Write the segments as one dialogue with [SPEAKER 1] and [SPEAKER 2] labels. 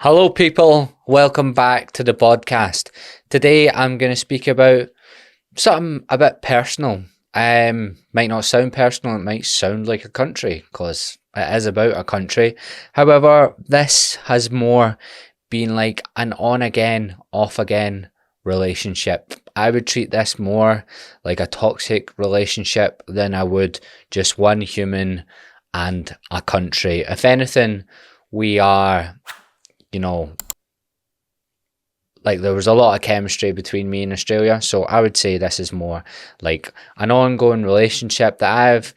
[SPEAKER 1] Hello, people. Welcome back to the podcast. Today, I'm going to speak about something a bit personal. Might not sound personal. It might sound like a country because it is about a country. However, this has more been like an on again, off again relationship. I would treat this more like a toxic relationship than I would just one human and a country. If anything, we are, you know, like there was a lot of chemistry between me and Australia, so I would say this is more like an ongoing relationship that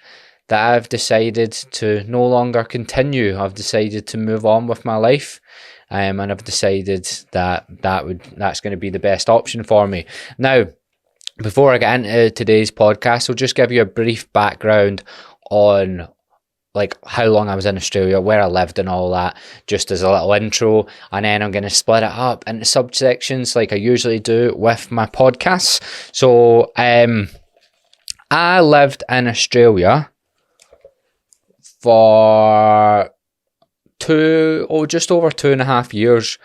[SPEAKER 1] I've decided to no longer continue. I've decided to move on with my life, and I've decided that's going to be the best option for me. Now, before I get into today's podcast, I'll just give you a brief background on like how long I was in Australia, where I lived and all that, just as a little intro, and then I'm going to split it up into subsections like I usually do with my podcasts. So I lived in Australia for just over 2.5 years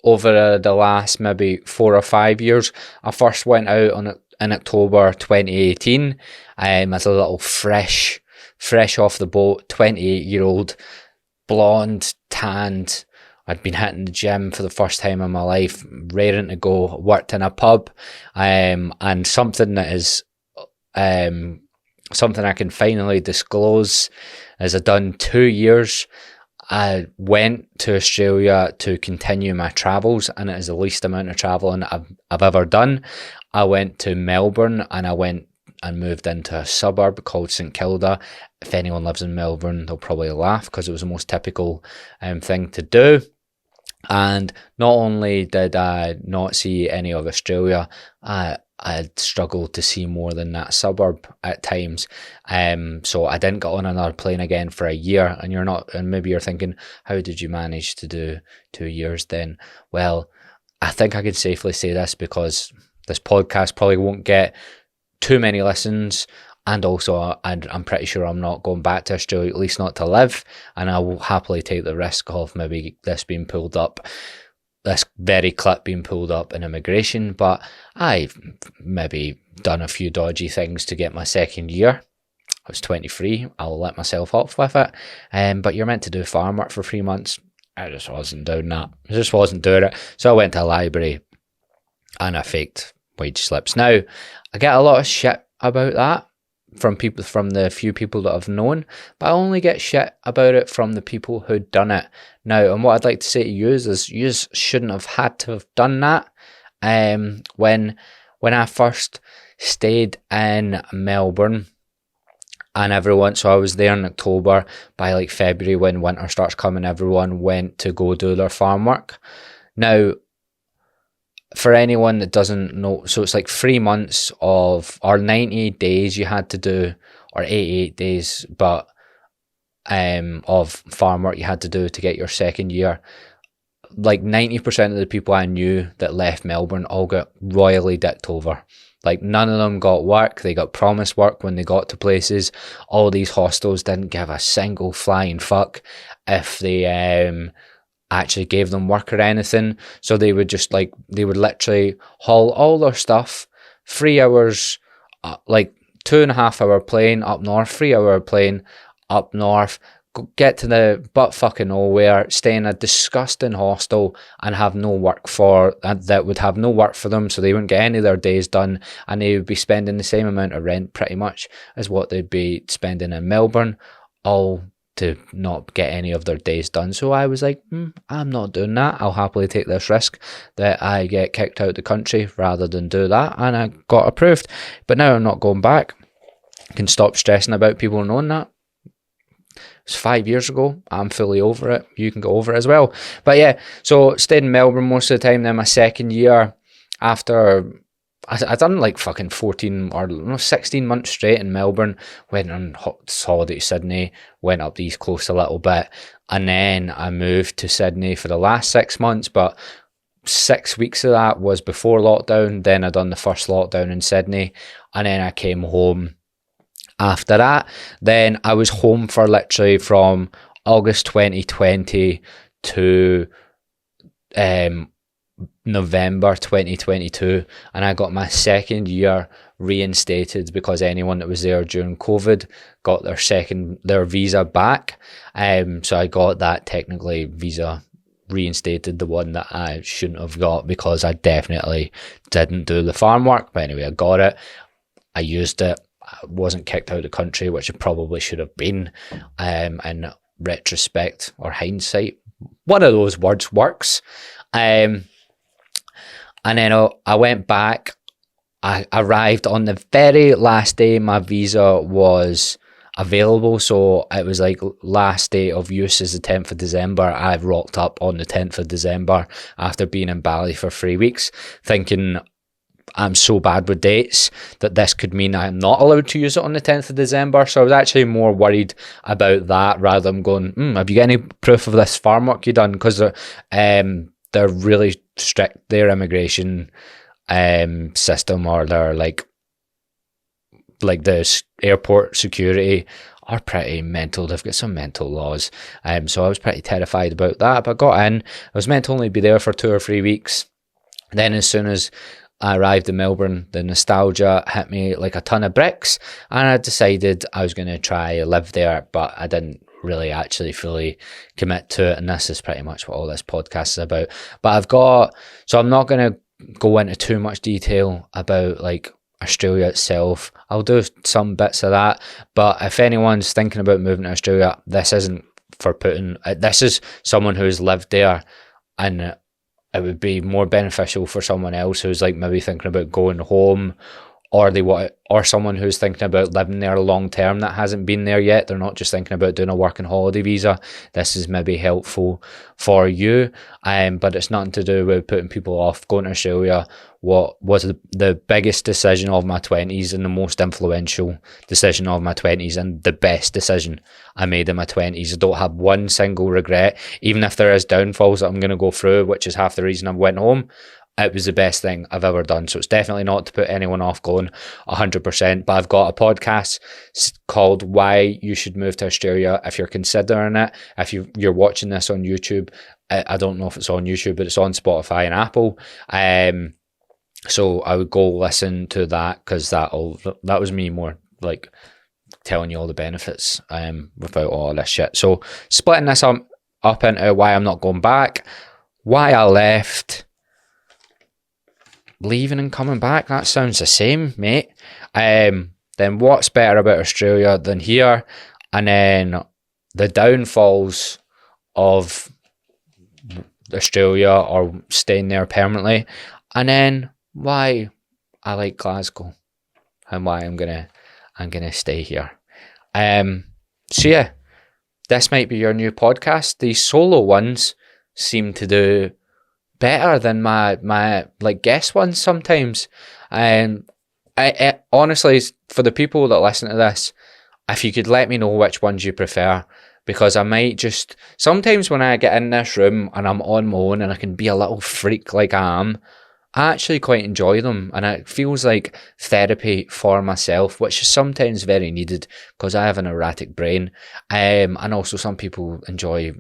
[SPEAKER 1] over the last maybe 4 or 5 years. I first went out in October 2018 as a little fresh off the boat, 28-year-old, blonde, tanned. I'd been hitting the gym for the first time in my life, raring to go, worked in a pub, and something that is something I can finally disclose is I've done 2 years. I went to Australia to continue my travels, and it is the least amount of travelling I've ever done. I went to Melbourne, and I went and moved into a suburb called St Kilda. If anyone lives in Melbourne, they'll probably laugh because it was the most typical thing to do. And not only did I not see any of Australia, I struggled to see more than that suburb at times. So I didn't get on another plane again for a year. And maybe you're thinking, how did you manage to do 2 years then? Well, I think I can safely say this because this podcast probably won't get too many listens, and also I'm pretty sure I'm not going back to Australia, at least not to live, and I will happily take the risk of maybe this very clip being pulled up in immigration. But I've maybe done a few dodgy things to get my second year. I was 23, I'll let myself off with it, but you're meant to do farm work for 3 months. I just wasn't doing that. I just wasn't doing it. So I went to a library and I faked wage slips. Now, I get a lot of shit about that from the few people that I've known, but I only get shit about it from the people who'd done it. Now, and what I'd like to say to you is you shouldn't have had to have done that. When I first stayed in Melbourne, and so I was there in October. By like February, when winter starts coming, everyone went to go do their farm work. Now, for anyone that doesn't know, so it's like 3 months or 90 days you had to do, or 88 days, but of farm work you had to do to get your second year. Like 90% of the people I knew that left Melbourne all got royally dicked over. Like none of them got work. They got promised work when they got to places. All these hostels didn't give a single flying fuck if they actually gave them work or anything. So they would literally haul all their stuff, 3 hours, like 2.5 hour plane up north, 3 hour plane up north, get to the butt fucking nowhere, stay in a disgusting hostel and have no work that would have no work for them, so they wouldn't get any of their days done, and they would be spending the same amount of rent pretty much as what they'd be spending in Melbourne, all to not get any of their days done. So I was like, I'm not doing that. I'll happily take this risk that I get kicked out of the country rather than do that. And I got approved. But now I'm not going back. I can stop stressing about people knowing that. It's 5 years ago. I'm fully over it. You can go over it as well. But yeah, so stayed in Melbourne most of the time. Then my second year, after I done like fucking 14 or 16 months straight in Melbourne, went on holiday to Sydney, went up the East Coast a little bit, and then I moved to Sydney for the last 6 months, but 6 weeks of that was before lockdown. Then I done the first lockdown in Sydney, and then I came home after that. Then I was home for literally from August 2020 to November 2022, and I got my second year reinstated because anyone that was there during COVID got their visa back. So I got that technically visa reinstated, the one that I shouldn't have got because I definitely didn't do the farm work. But anyway, I got it. I used it. I wasn't kicked out of the country, which it probably should have been. In retrospect or hindsight, one of those words works. And then I went back. I arrived on the very last day my visa was available. So it was like last day of use is the 10th of December. I rocked up on the 10th of December after being in Bali for 3 weeks, thinking I'm so bad with dates that this could mean I'm not allowed to use it on the 10th of December. So I was actually more worried about that rather than going, have you got any proof of this farm work you done? Because they're really strict, their immigration system, or their like the airport security are pretty mental. They've got some mental laws. So I was pretty terrified about that. But I got in. I was meant to only be there for 2 or 3 weeks. Then as soon as I arrived in Melbourne, the nostalgia hit me like a ton of bricks, and I decided I was going to try live there, but I didn't really actually fully commit to it, and this is pretty much what all this podcast is about. But I'm not going to go into too much detail about like Australia itself. I'll do some bits of that, but if anyone's thinking about moving to Australia, this isn't for Putin. This is someone who's lived there, and it would be more beneficial for someone else who's like maybe thinking about going home, or someone who's thinking about living there long term that hasn't been there yet. They're not just thinking about doing a working holiday visa. This is maybe helpful for you, but it's nothing to do with putting people off going to Australia. What was the biggest decision of my 20s and the most influential decision of my 20s and the best decision I made in my 20s. I don't have one single regret, even if there is downfalls that I'm going to go through, which is half the reason I went home. It was the best thing I've ever done. So it's definitely not to put anyone off going 100%. But I've got a podcast called Why You Should Move to Australia if you're considering it. If you're watching this on YouTube, I don't know if it's on YouTube, but it's on Spotify and Apple. So I would go listen to that, because that was me more like telling you all the benefits without all this shit. So splitting this up into why I'm not going back, why I left, leaving and coming back, that sounds the same, mate. Then what's better about Australia than here, and then the downfalls of Australia or staying there permanently, and then why I like Glasgow and why I'm gonna stay here. So yeah, this might be your new podcast. These solo ones seem to do better than my like guest ones sometimes. I honestly, for the people that listen to this, if you could let me know which ones you prefer, because I might just, sometimes when I get in this room and I'm on my own and I can be a little freak like I am, I actually quite enjoy them, and it feels like therapy for myself, which is sometimes very needed because I have an erratic brain. And also some people enjoy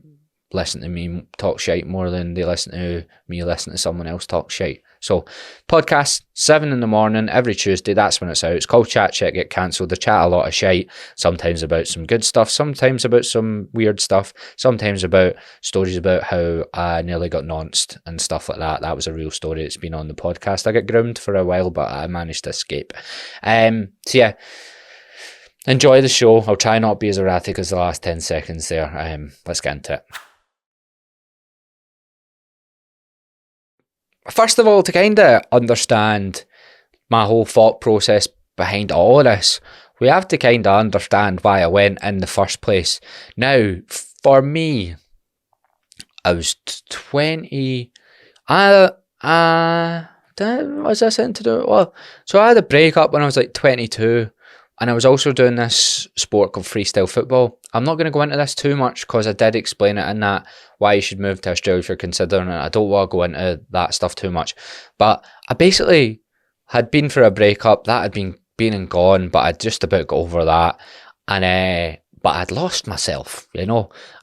[SPEAKER 1] listen to me talk shite more than they listen to me listen to someone else talk shite. So podcast 7 a.m. every Tuesday, that's when it's out. It's called Chat Shit Get Cancelled. I chat a lot of shite, sometimes about some good stuff, sometimes about some weird stuff, sometimes about stories about how I nearly got nonced and stuff like that. That was a real story. It's been on the podcast. I got groomed for a while, but I managed to escape. So yeah, enjoy the show. I'll try not to be as erratic as the last 10 seconds there. Let's get into it. First of all, to kind of understand my whole thought process behind all of this, we have to kind of understand why I went in the first place. Now, for me, I was 20. Was this something to do? Well, so I had a breakup when I was like 22, and I was also doing this sport called freestyle football. I'm not going to go into this too much because I did explain it in that why you should move to Australia if you're considering it. I don't want to go into that stuff too much. But I basically had been through a breakup that had been and gone, but I'd just about got over that. And but I'd lost myself,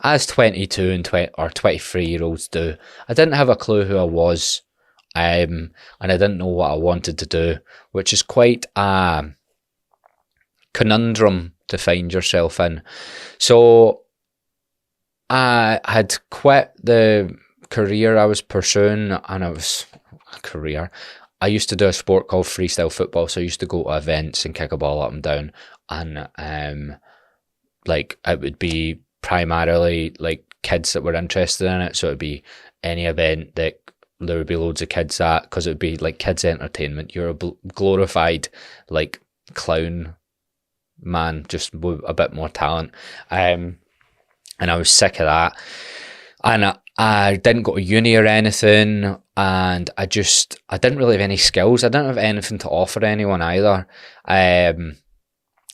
[SPEAKER 1] as 22 and 20 or 23-year-olds do. I didn't have a clue who I was, and I didn't know what I wanted to do, which is quite a conundrum to find yourself in. So I had quit the career I was pursuing, and I used to do a sport called freestyle football, so I used to go to events and kick a ball up and down, and it would be primarily like kids that were interested in it, so it would be any event that there would be loads of kids at, because it would be like kids entertainment. You're a glorified like clown man, just with a bit more talent, and I was sick of that, and I didn't go to uni or anything, and I didn't really have any skills. I didn't have anything to offer anyone either. I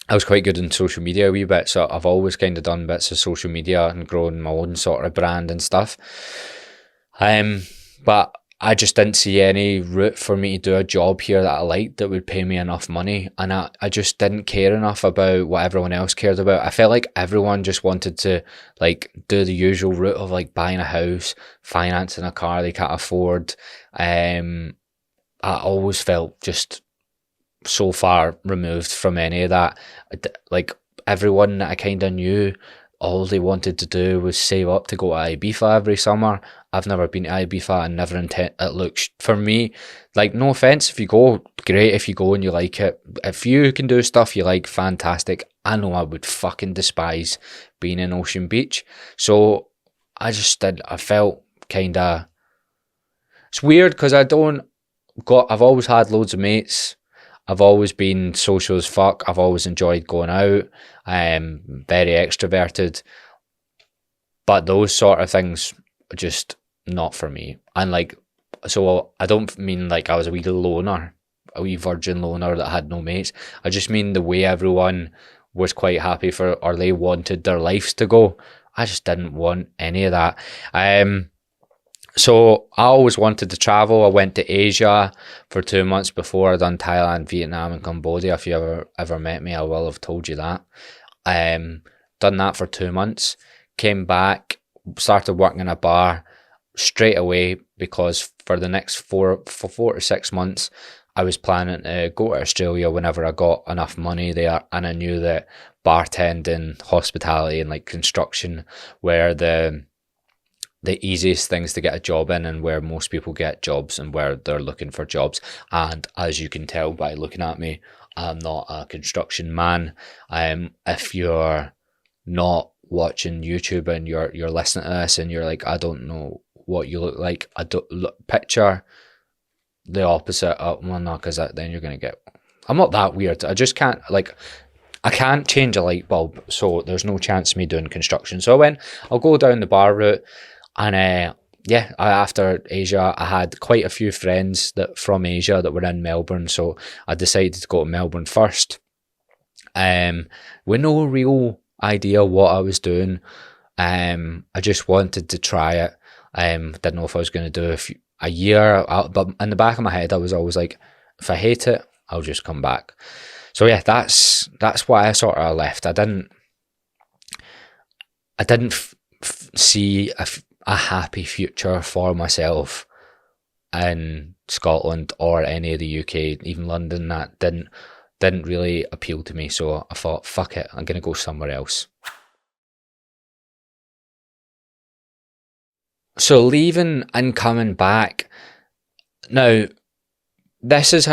[SPEAKER 1] was quite good in social media a wee bit, so I've always kind of done bits of social media and grown my own sort of brand and stuff. But I just didn't see any route for me to do a job here that I liked that would pay me enough money, and I just didn't care enough about what everyone else cared about. I felt like everyone just wanted to like do the usual route of like buying a house, financing a car they can't afford. I always felt just so far removed from any of that. Like everyone that I kind of knew, all they wanted to do was save up to go to Ibiza every summer. I've never been to Ibiza and never intend. It looks, for me, like, no offense, if you go, great. If you go and you like it, if you can do stuff you like, fantastic. I know I would fucking despise being in Ocean Beach. So I felt kind of, it's weird because I've always had loads of mates. I've always been social as fuck. I've always enjoyed going out. I'm very extroverted. But those sort of things are just not for me. And like, so I don't mean like I was a wee loner, a wee virgin loner that had no mates. I just mean the way everyone was quite happy or they wanted their lives to go. I just didn't want any of that. So I always wanted to travel. I went to Asia for 2 months before. I'd done Thailand, Vietnam and Cambodia. If you ever met me, I will have told you that. Done that for 2 months. Came back, started working in a bar straight away, because for the next 4 to 6 months, I was planning to go to Australia whenever I got enough money there. And I knew that bartending, hospitality and like construction were the easiest things to get a job in, and where most people get jobs and where they're looking for jobs. And as you can tell by looking at me, I'm not a construction man. If you're not watching YouTube and you're listening to this and you're like, I don't know what you look like, I don't picture the opposite. Well, no, because then you're gonna get. I'm not that weird. I just can't I can't change a light bulb, so there's no chance of me doing construction. So I'll go down the bar route. And after Asia, I had quite a few friends from Asia that were in Melbourne, so I decided to go to Melbourne first. With no real idea what I was doing. I just wanted to try it. Didn't know if I was going to do a year, but in the back of my head, I was always like, if I hate it, I'll just come back. So yeah, that's why I sort of left. I didn't see a happy future for myself in Scotland or any of the UK, even London. That didn't really appeal to me, so I thought, fuck it, I'm gonna go somewhere else. So leaving and coming back, now this is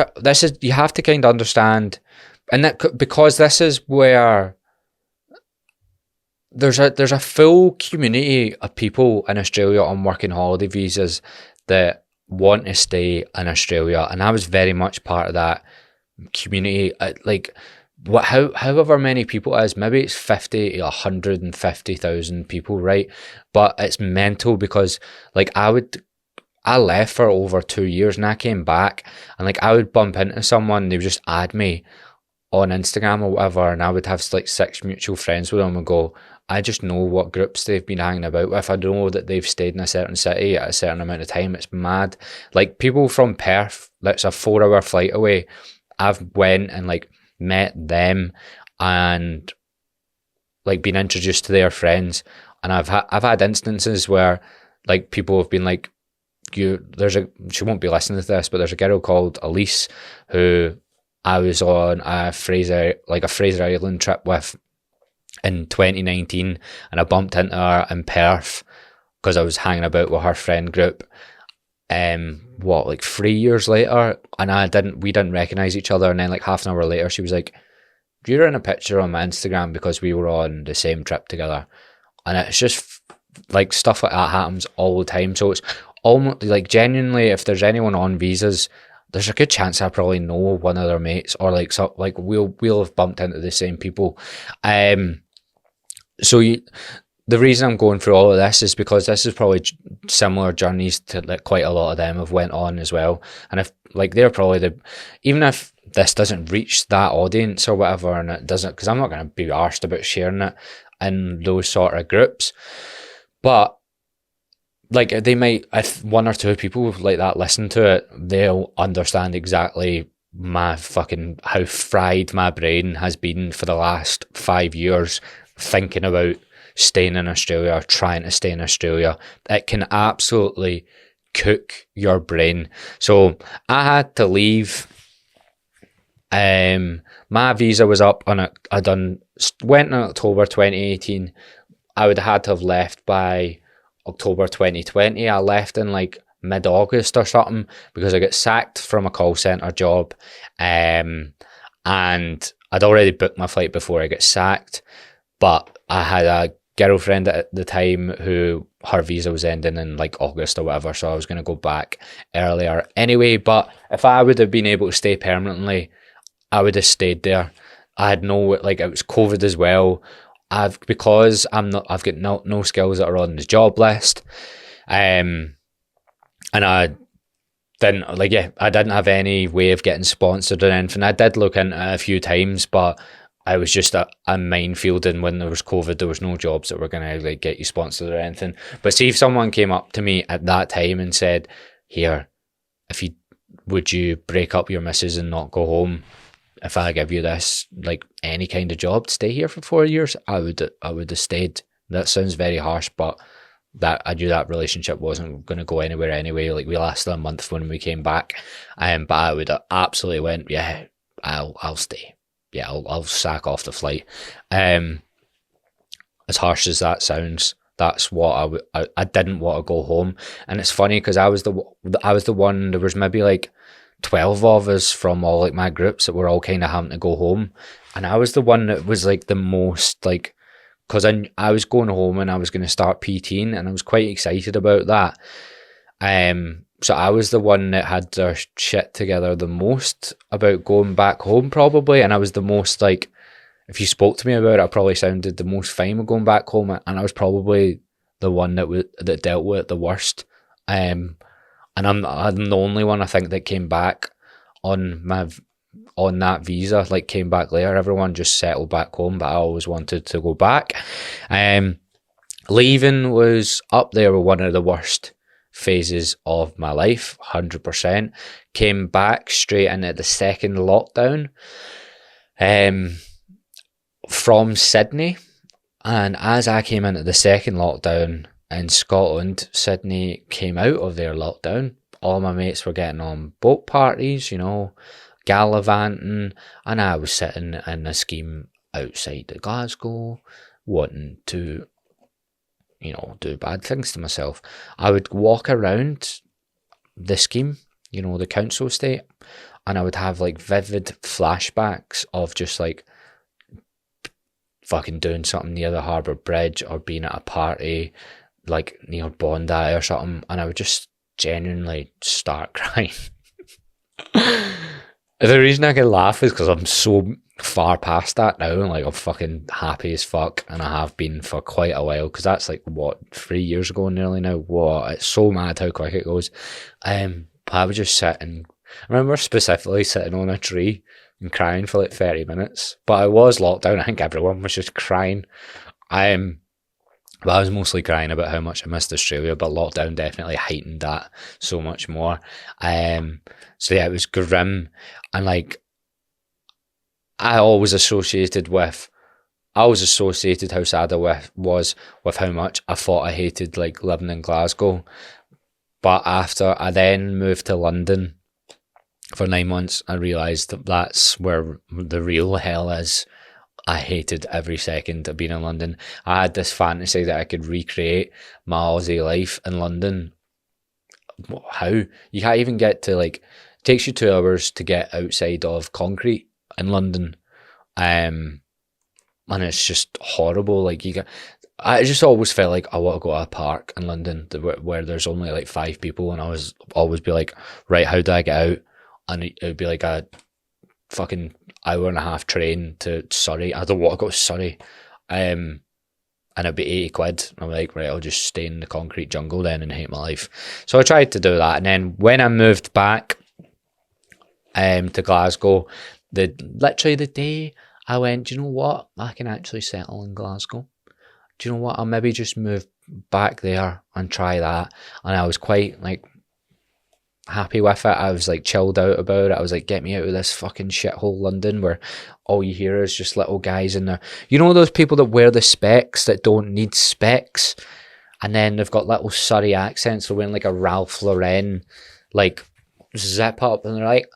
[SPEAKER 1] you have to kind of understand, and that because this is where there's a full community of people in Australia on working holiday visas that want to stay in Australia, and I was very much part of that community. However many people it is, maybe it's 50 to 150,000 people, right? But it's mental because like I left for over 2 years and I came back, and like I would bump into someone, they would just add me on Instagram or whatever, and I would have like 6 mutual friends with them and go, I just know what groups they've been hanging about with. I know that they've stayed in a certain city at a certain amount of time. It's mad. Like people from Perth, that's a 4-hour flight away. I've went and like met them, and like been introduced to their friends, and I've had instances where like people have been like, she won't be listening to this, but there's a girl called Elise who I was on a Fraser Island trip with in 2019, and I bumped into her in Perth because I was hanging about with her friend group. Like 3 years later, and we didn't recognise each other, and then like half an hour later she was like, "You're in a picture on my Instagram because we were on the same trip together." And it's just like stuff like that happens all the time. So it's almost like, genuinely, if there's anyone on visas, there's a good chance I probably know one of their mates, or like, so like we'll have bumped into the same people. The reason I'm going through all of this is because this is probably similar journeys to like quite a lot of them have went on as well. And if like they're probably even if this doesn't reach that audience or whatever, and it doesn't, because I'm not going to be arsed about sharing it in those sort of groups, but like they might, if one or two people like that listen to it, they'll understand exactly how fried my brain has been for the last 5 years thinking about staying in Australia or trying to stay in Australia. It can absolutely cook your brain. So I had to leave. My visa was up on it. Went in October 2018. I would have had to have left by October 2020. I left in like mid-August or something because I got sacked from a call centre job. And I'd already booked my flight before I got sacked, but I had a girlfriend at the time who her visa was ending in like August or whatever, so I was going to go back earlier anyway. But if I would have been able to stay permanently, I would have stayed there. I had no, like, it was COVID as well. I've got no skills that are on the job list, and I didn't have any way of getting sponsored or anything. I did look into it a few times, but I was just a minefield, and when there was COVID, there was no jobs that were going to like get you sponsored or anything. But see, if someone came up to me at that time and said, "Here, would you break up your missus and not go home if I give you this, like any kind of job to stay here for 4 years?" I would have stayed. That sounds very harsh, but that I knew that relationship wasn't going to go anywhere anyway. Like, we lasted a month when we came back, but I would have absolutely went, "Yeah, I'll stay. Yeah, I'll sack off the flight." As harsh as that sounds, that's what I didn't want to go home. And it's funny because I was the one. There was maybe like 12 of us from all like my groups that were all kind of having to go home, and I was the one that was like the most, like, because I was going home and I was going to start PTing, and I was quite excited about that. So I was the one that had their shit together the most about going back home, probably, and I was the most, like, if you spoke to me about it, I probably sounded the most fine with going back home, and I was probably the one that dealt with it the worst. And I'm the only one, I think, that came back on that visa, like came back later. Everyone just settled back home, but I always wanted to go back. Leaving was up there with one of the worst phases of my life, 100%. Came back straight into the second lockdown from Sydney, and as I came into the second lockdown in Scotland, Sydney came out of their lockdown. All my mates were getting on boat parties, gallivanting, and I was sitting in a scheme outside of Glasgow, wanting to do bad things to myself. I would walk around the scheme, the council estate, and I would have like vivid flashbacks of just like fucking doing something near the Harbour Bridge or being at a party like near Bondi or something, and I would just genuinely start crying. The reason I can laugh is because I'm so far past that now, and like I'm fucking happy as fuck, and I have been for quite a while, because that's like, what, 3 years ago nearly now. What, it's so mad how quick it goes. I was just sitting, I remember specifically sitting on a tree and crying for like 30 minutes, but I was locked down. I think everyone was just crying. But I was mostly crying about how much I missed Australia, but lockdown definitely heightened that so much more. So yeah, it was grim. And like, I always associated with I was associated how sad I was with how much I thought I hated like living in Glasgow. But after I then moved to London for 9 months, I realised that that's where the real hell is. I hated every second of being in London. I had this fantasy that I could recreate my Aussie life in London. How? You can't even get to like, it takes you 2 hours to get outside of concrete in London. And it's just horrible. Like I just always felt like I want to go to a park in London where there's only like 5 people, and I was always be like, right, how do I get out? And it would be like a fucking hour and a half train to Surrey. I don't want to go to Surrey. And it'd be 80 quid. I'm like, right, I'll just stay in the concrete jungle then and hate my life. So I tried to do that. And then when I moved back to Glasgow, literally the day I went, do you know what? I can actually settle in Glasgow. Do you know what? I'll maybe just move back there and try that. And I was quite like happy with it. I was like chilled out about it. I was like, get me out of this fucking shithole London where all you hear is just little guys in there. You know those people that wear the specs that don't need specs? And then they've got little Surrey accents. They're wearing like a Ralph Lauren like zip up, and they're like,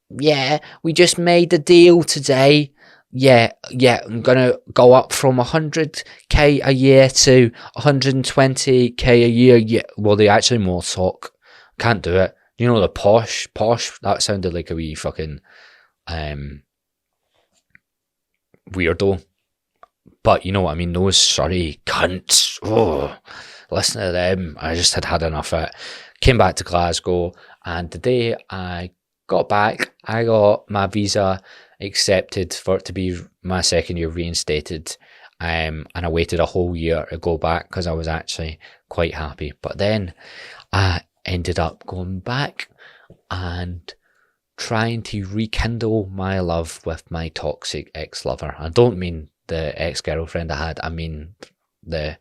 [SPEAKER 1] yeah, we just made a deal today. Yeah, I'm gonna go up from 100k a year to 120k a year. Yeah, well, they actually more talk. Can't do it. You know, the posh. That sounded like a wee fucking weirdo. But you know what I mean. Those Surrey cunts. Oh, listen to them. I just had enough of it. Came back to Glasgow, and the day I got back, I got my visa accepted for it to be my second year reinstated, and I waited a whole year to go back because I was actually quite happy. But then I ended up going back and trying to rekindle my love with my toxic ex-lover. I don't mean the ex-girlfriend I had, I mean the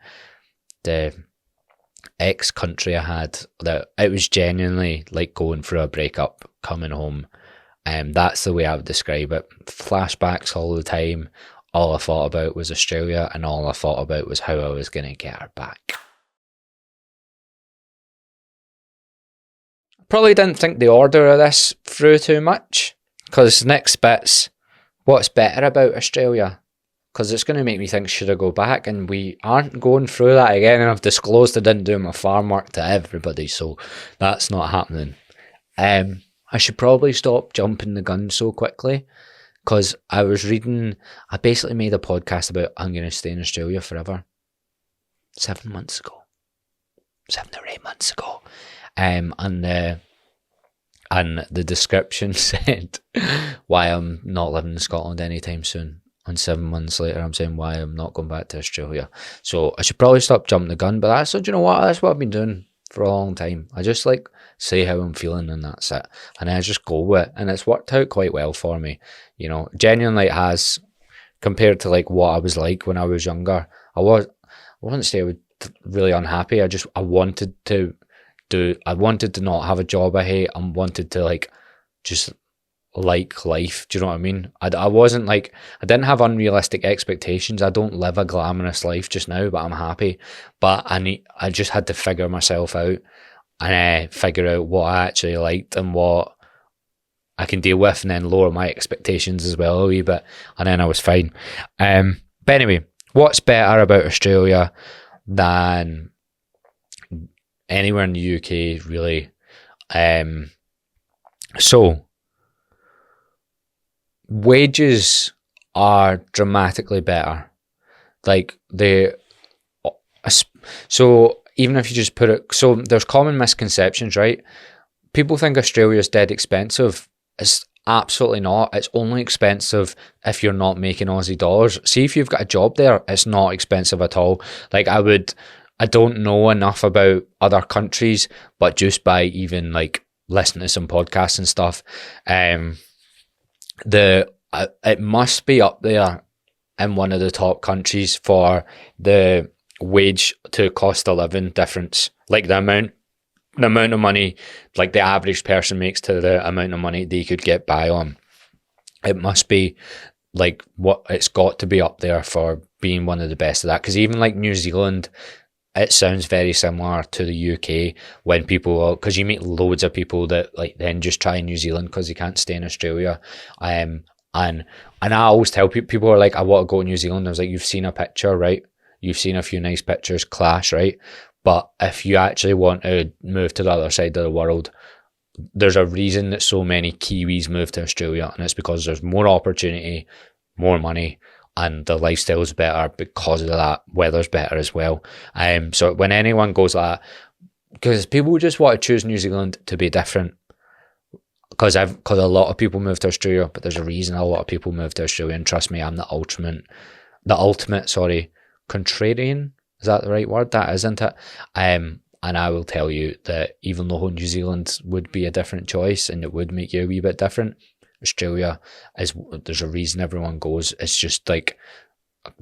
[SPEAKER 1] ex-country I had. That it was genuinely like going through a breakup, coming home. That's the way I would describe it. Flashbacks all the time. All I thought about was Australia, and all I thought about was how I was going to get her back. Probably didn't think the order of this through too much, because next bit's what's better about Australia, because it's going to make me think, should I go back? And we aren't going through that again, and I've disclosed I didn't do my farm work to everybody, so that's not happening. I should probably stop jumping the gun so quickly, because I basically made a podcast about I'm going to stay in Australia forever 7 months ago. 7 or 8 months ago. And the description said why I'm not living in Scotland anytime soon. And 7 months later, I'm saying why I'm not going back to Australia. So I should probably stop jumping the gun. But do you know what? That's what I've been doing for a long time. I just like say how I'm feeling, and that's it. And I just go with it. And it's worked out quite well for me. You know, genuinely it has, compared to like what I was like when I was younger. I wouldn't say I was really unhappy. I wanted to not have a job I hate. I wanted to like just like life. Do you know what I mean? I wasn't like, I didn't have unrealistic expectations. I don't live a glamorous life just now, but I'm happy. But I just had to figure myself out, and figure out what I actually liked and what I can deal with, and then lower my expectations as well a wee bit, and then I was fine. But anyway, what's better about Australia than anywhere in the UK, really? So wages are dramatically better. Like so even if you just put it, so there's common misconceptions, right? People think Australia's dead expensive. It's absolutely not. It's only expensive if you're not making Aussie dollars. See, if you've got a job there, it's not expensive at all. Like I don't know enough about other countries, but just by even like listening to some podcasts and stuff, it must be up there in one of the top countries for the wage to cost of living difference, like the amount of money like the average person makes to the amount of money they could get by on. It must be like what it's got to be up there for being one of the best of that. Because even like New Zealand, it sounds very similar to the UK when people, because you meet loads of people that like then just try New Zealand because they can't stay in Australia. And I always tell people are like, I want to go to New Zealand. I was like, you've seen a picture, right? You've seen a few nice pictures, class, right? But if you actually want to move to the other side of the world, there's a reason that so many Kiwis move to Australia, and it's because there's more opportunity, more money, and the lifestyle's better because of that. Weather's better as well. So when anyone goes like that, because people just want to choose New Zealand to be different, because a lot of people move to Australia, but there's a reason a lot of people move to Australia, and trust me, I'm the ultimate, contrarian. Is that the right word? That isn't it? And I will tell you that even though New Zealand would be a different choice and it would make you a wee bit different, Australia there's a reason everyone goes. It's just like,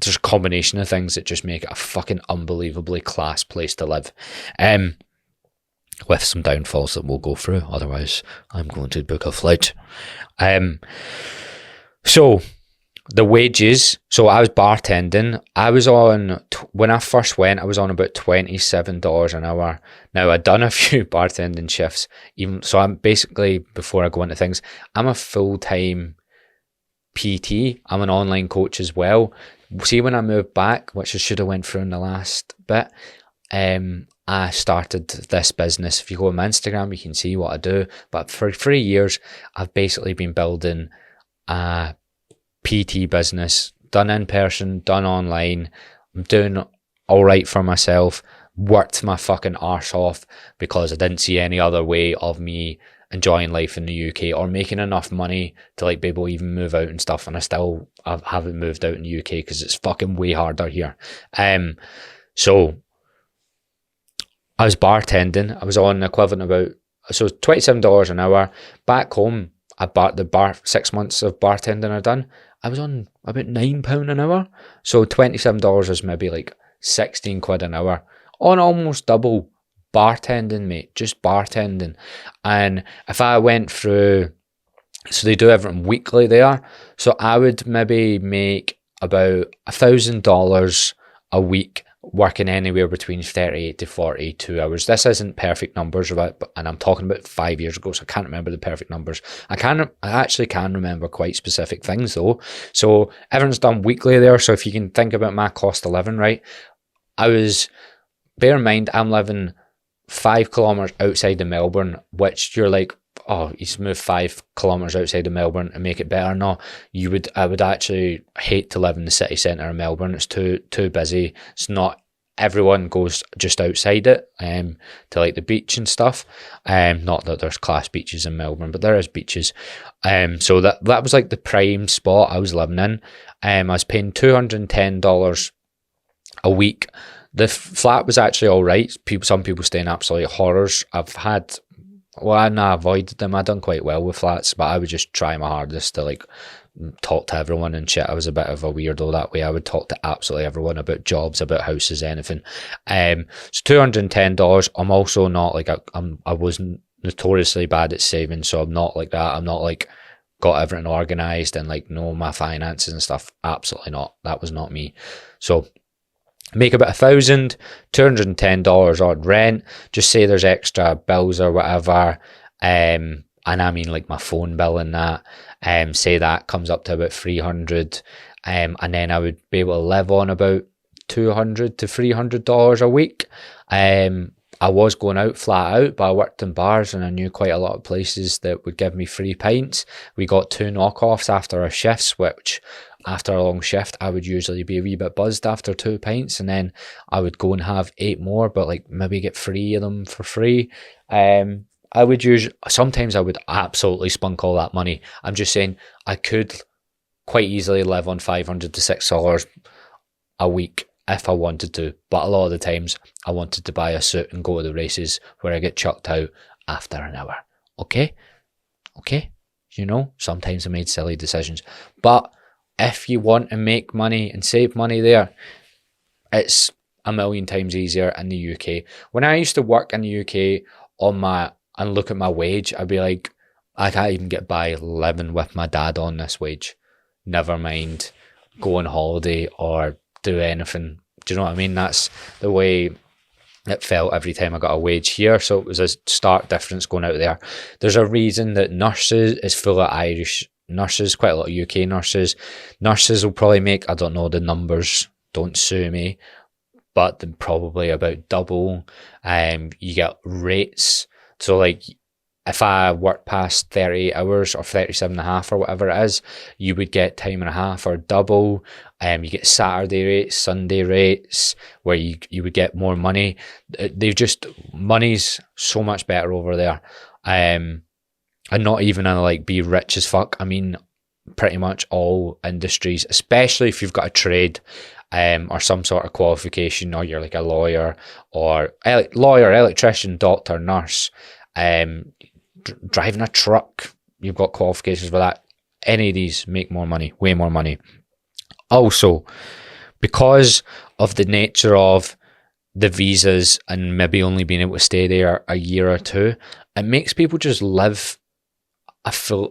[SPEAKER 1] there's a combination of things that just make it a fucking unbelievably class place to live. With some downfalls that we'll go through. Otherwise, I'm going to book a flight. So the wages, so I was bartending. I was on, when I first went, I was on about $27 an hour. Now, I'd done a few bartending shifts, even so I'm basically, before I go into things, I'm a full-time PT. I'm an online coach as well. See, when I moved back, which I should have went through in the last bit, I started this business. If you go on my Instagram, you can see what I do. But for 3 years, I've basically been building a PT business, done in person, done online. I'm doing all right for myself, worked my fucking arse off because I didn't see any other way of me enjoying life in the UK or making enough money to like be able to even move out and stuff. And I haven't moved out in the UK because it's fucking way harder here. So I was bartending. I was on the equivalent about, so $27 an hour. Back home, the 6 months of bartending I done, I was on about £9 an hour. So $27 is maybe like 16 quid an hour on almost double bartending, mate. Just bartending. And if I went through, so they do everything weekly there. So I would maybe make about $1,000 a week working anywhere between 38 to 42 hours. This isn't perfect numbers, and I'm talking about 5 years ago, so I can't remember the perfect numbers. I actually can remember quite specific things though. So everyone's done weekly there. So if you can think about my cost of living, right? Bear in mind, I'm living 5 kilometers outside of Melbourne, which you're like, oh, you move 5 kilometers outside of Melbourne and make it better. No, I would actually hate to live in the city centre of Melbourne. It's too busy. It's not, everyone goes just outside it, to like the beach and stuff. Not that there's class beaches in Melbourne, but there is beaches. So that was like the prime spot I was living in. I was paying $210 a week. The flat was actually all right. Some people stay in absolute horrors. I avoided them. I done quite well with flats, but I would just try my hardest to like talk to everyone and shit. I was a bit of a weirdo that way. I would talk to absolutely everyone about jobs, about houses, anything. So $210. I'm also not like I was notoriously bad at saving, so I'm not like that. I'm not like got everything organised and like know my finances and stuff. Absolutely not. That was not me. So make about $1,000, $210 odd rent. Just say there's extra bills or whatever, and I mean like my phone bill and that. Say that comes up to about $300, and then I would be able to live on about $200 to $300 a week. I was going out flat out, but I worked in bars and I knew quite a lot of places that would give me free pints. We got 2 knockoffs after our shifts, which after a long shift, I would usually be a wee bit buzzed after 2 pints, and then I would go and have 8 more, but like maybe get 3 of them for free. Sometimes I would absolutely spunk all that money. I'm just saying I could quite easily live on $500 to $600 a week if I wanted to, but a lot of the times I wanted to buy a suit and go to the races where I get chucked out after an hour. Okay? You know, sometimes I made silly decisions, but if you want to make money and save money there, it's a million times easier in the UK. When I used to work in the UK and look at my wage, I'd be like, I can't even get by living with my dad on this wage. never mind go on holiday or do anything. Do you know what I mean? That's the way it felt every time I got a wage here. So it was a stark difference going out there. There's a reason that nurses is full of Irish nurses, quite a lot of UK nurses. Nurses will probably make, I don't know the numbers, don't sue me, but they're probably about double. You get rates. So like if I work past 38 hours or 37 and a half or whatever it is, you would get time and a half or double. You get Saturday rates, Sunday rates, where you would get more money. Money's so much better over there. And not even to like be rich as fuck. I mean, pretty much all industries, especially if you've got a trade, or some sort of qualification, or you're like a lawyer, or electrician, doctor, nurse, driving a truck, you've got qualifications for that. Any of these make more money, way more money. Also, because of the nature of the visas and maybe only being able to stay there a year or two, it makes people just live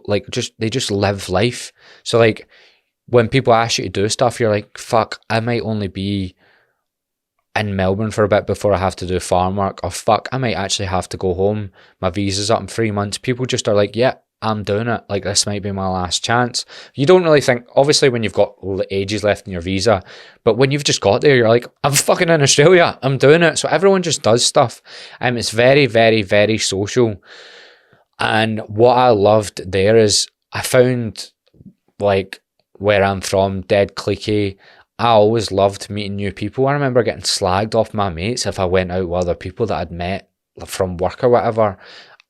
[SPEAKER 1] they just live life. So like when people ask you to do stuff, you're like, fuck, I might only be in Melbourne for a bit before I have to do farm work, or fuck, I might actually have to go home. My visa's up in 3 months. People just are like, yeah, I'm doing it. Like, this might be my last chance. You don't really think, obviously, when you've got ages left in your visa, but when you've just got there, you're like, I'm fucking in Australia. I'm doing it. So everyone just does stuff. It's very, very, very social. And what I loved there is I found, like, where I'm from, dead cliquey. I always loved meeting new people. I remember getting slagged off my mates if I went out with other people that I'd met from work or whatever.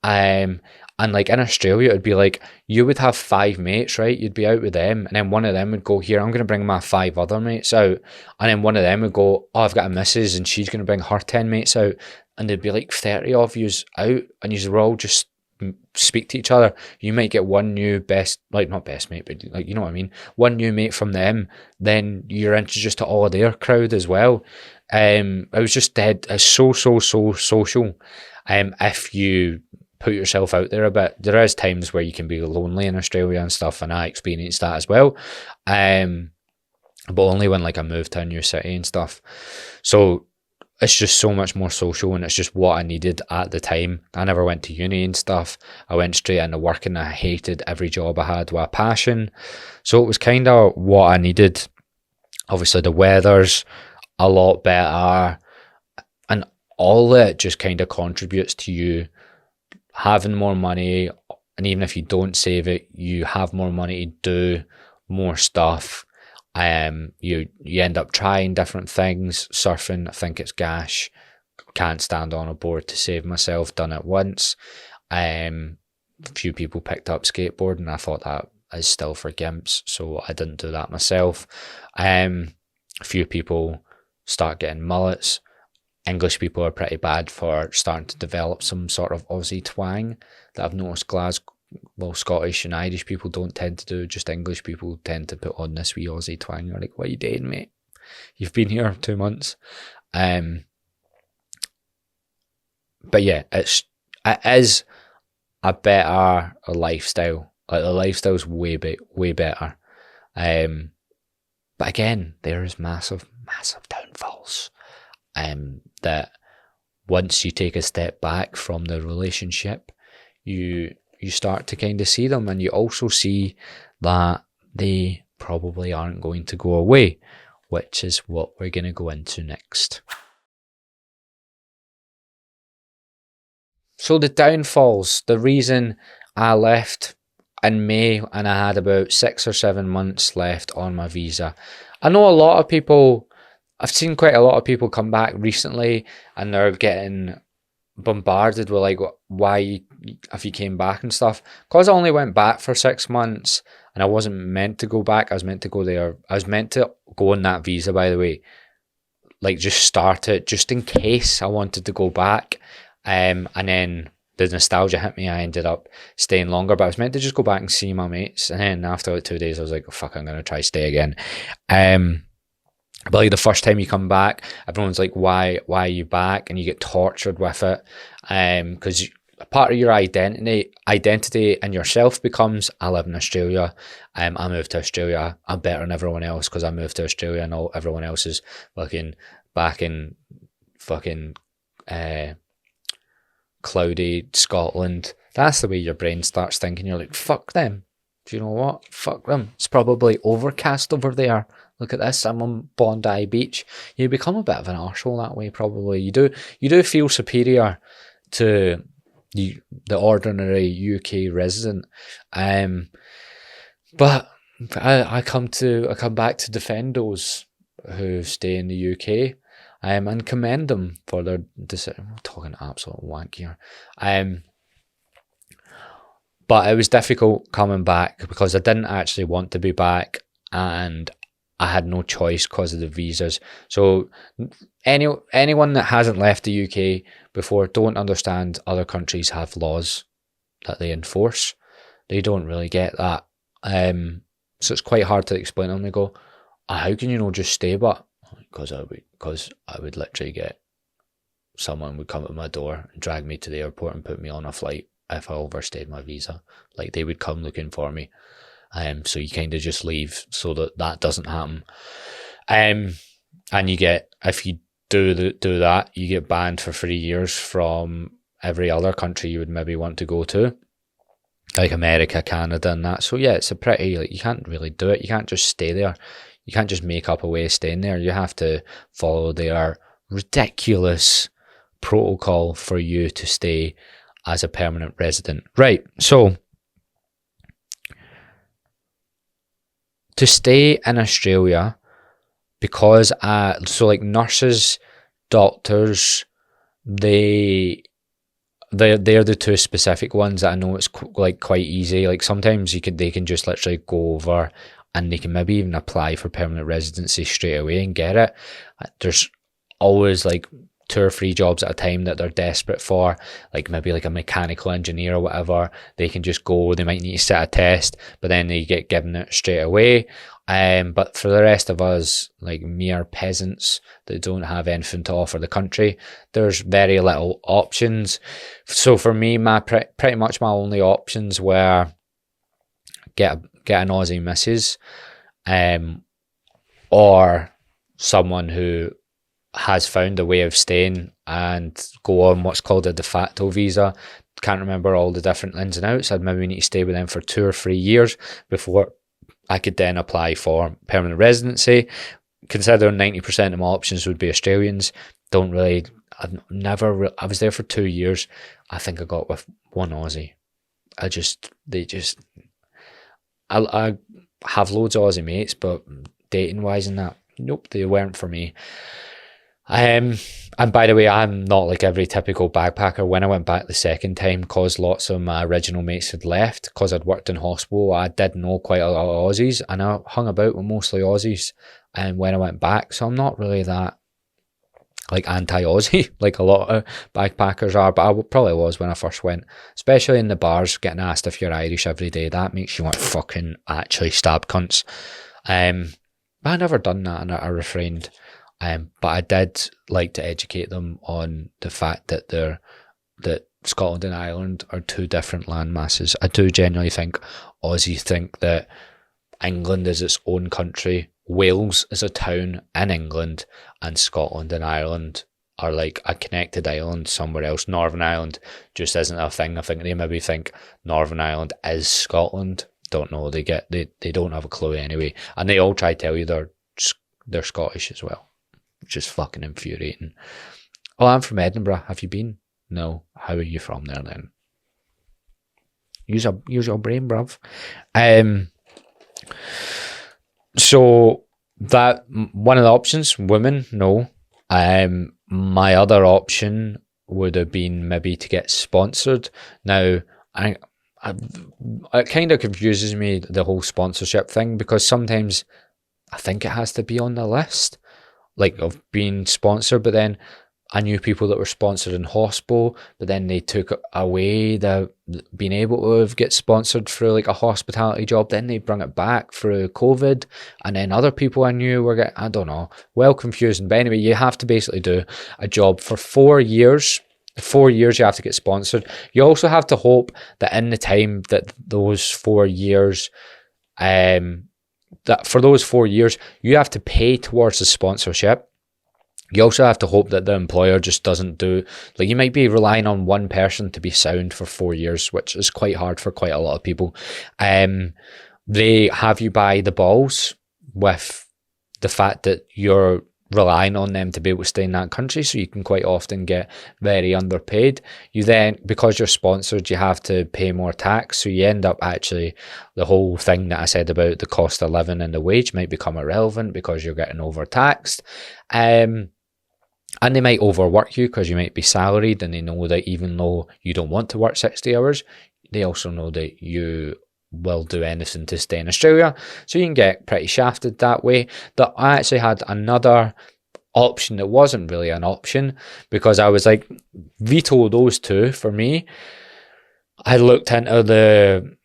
[SPEAKER 1] And like in Australia, it'd be like, you would have 5 mates, right? You'd be out with them, and then one of them would go, here, I'm going to bring my 5 other mates out. And then one of them would go, oh, I've got a missus, and she's going to bring her 10 mates out. And there'd be like 30 of yous out, and yous were all just speak to each other. You might get one new not best mate, but like, you know what I mean? One new mate from them, then you're introduced to all of their crowd as well. It was just dead. It's so social. If you put yourself out there a bit. There is times where you can be lonely in Australia and stuff, and I experienced that as well. But only when like I moved to a new city and stuff. So it's just so much more social, and it's just what I needed at the time. I never went to uni and stuff. I went straight into work, and I hated every job I had with a passion. So it was kind of what I needed. Obviously the weather's a lot better, and all that just kind of contributes to you having more money. And even if you don't save it, you have more money to do more stuff. You end up trying different things. Surfing, I think it's gash. Can't stand on a board to save myself. Done it once. A few people picked up skateboarding. I thought that is still for gimps, so I didn't do that myself. A few people start getting mullets. English people are pretty bad for starting to develop some sort of Aussie twang that I've noticed Scottish and Irish people don't tend to do. Just English people tend to put on this wee Aussie twang. You're like, what are you doing, mate? You've been here 2 months. But yeah, it is a better lifestyle. Like, the lifestyle's way better. But again, there's massive downfalls. That once you take a step back from the relationship, you start to kind of see them, and you also see that they probably aren't going to go away, which is what we're going to go into next. So the downfalls, the reason I left in May and I had about 6 or 7 months left on my visa. I know a lot of people, I've seen quite a lot of people come back recently, and they're getting bombarded with like, why if you came back and stuff. Because I only went back for 6 months, and I wasn't meant to go back. I was meant to go there. I was meant to go on that visa, by the way, like just start it just in case I wanted to go back. And then the nostalgia hit me. I ended up staying longer, but I was meant to just go back and see my mates. And then after like 2 days, I was like, oh, fuck, I'm gonna try stay again. But like the first time you come back, everyone's like, why are you back? And you get tortured with it. Because a part of your identity and yourself becomes, I live in Australia. I moved to Australia. I'm better than everyone else because I moved to Australia, and everyone else is fucking back in fucking cloudy Scotland. That's the way your brain starts thinking. You're like, fuck them. Do you know what? Fuck them. It's probably overcast over there. Look at this. I'm on Bondi Beach. You become a bit of an arsehole that way. Probably you do feel superior to the ordinary UK resident. But I come back to defend those who stay in the UK, and commend them for their decision. I'm talking absolute wank here. But it was difficult coming back because I didn't actually want to be back, and I had no choice because of the visas. So anyone that hasn't left the UK before don't understand other countries have laws that they enforce. They don't really get that. So it's quite hard to explain to them. They go, how can you just stay? But because I would literally get someone would come at my door and drag me to the airport and put me on a flight if I overstayed my visa. Like, they would come looking for me. So you kind of just leave so that doesn't happen. And you get, if you do that, you get banned for 3 years from every other country you would maybe want to go to, like America, Canada, and that. So yeah, it's a pretty, like, you can't really do it. You can't just stay there. You can't just make up a way of staying there. You have to follow their ridiculous protocol for you to stay as a permanent resident. Right, so to stay in Australia, because so like nurses, doctors, they're the two specific ones that I know it's like quite easy. Like sometimes they can just literally go over and they can maybe even apply for permanent residency straight away and get it. There's always like 2 or 3 jobs at a time that they're desperate for, like maybe like a mechanical engineer or whatever. They can just go, they might need to set a test, but then they get given it straight away. But for the rest of us, like mere peasants that don't have anything to offer the country, there's very little options. So for me, pretty much my only options were get an Aussie missus, or someone who has found a way of staying and go on what's called a de facto visa. Can't remember all the different ins and outs. I'd maybe need to stay with them for 2 or 3 years before I could then apply for permanent residency. Considering 90% of my options would be Australians, I was there for 2 years. I think I got with one Aussie. I have loads of Aussie mates, but dating wise and that, nope, they weren't for me. And by the way, I'm not like every typical backpacker. When I went back the second time, because lots of my original mates had left, because I'd worked in hospital, I did know quite a lot of Aussies, and I hung about with mostly Aussies. And when I went back, so I'm not really that like anti-Aussie like a lot of backpackers are, but I probably was when I first went, especially in the bars, getting asked if you're Irish every day. That makes you want to fucking actually stab cunts. But I never done that, and I refrained. But I did like to educate them on the fact that Scotland and Ireland are 2 different land masses. I do genuinely think Aussies think that England is its own country, Wales is a town in England, and Scotland and Ireland are like a connected island somewhere else. Northern Ireland just isn't a thing. I think they maybe think Northern Ireland is Scotland. Don't know. They don't have a clue anyway, and they all try to tell you they're Scottish as well, which is fucking infuriating. Oh, I'm from Edinburgh. Have you been? No. How are you from there then? Use your brain, bruv. So that one of the options, women, no. My other option would have been maybe to get sponsored. Now, it kind of confuses me, the whole sponsorship thing, because sometimes I think it has to be on the list, like of being sponsored, but then I knew people that were sponsored in hospital, but then they took away the being able to get sponsored through like a hospitality job. Then they bring it back through COVID, and then other people I knew were getting, I don't know, well confusing. But anyway, you have to basically do a job for 4 years 4 years you have to get sponsored. You also have to hope that in the time that those 4 years, that for those 4 years, you have to pay towards the sponsorship. You also have to hope that the employer just doesn't do, like, you might be relying on one person to be sound for 4 years, which is quite hard for quite a lot of people. They have you by the balls with the fact that you're relying on them to be able to stay in that country, so you can quite often get very underpaid. You then, because you're sponsored, you have to pay more tax, so you end up actually, the whole thing that I said about the cost of living and the wage might become irrelevant because you're getting overtaxed. And they might overwork you because you might be salaried, and they know that even though you don't want to work 60 hours, they also know that you will do anything to stay in Australia. So you can get pretty shafted that way. That I actually had another option that wasn't really an option, because I was like, veto those two for me. I looked into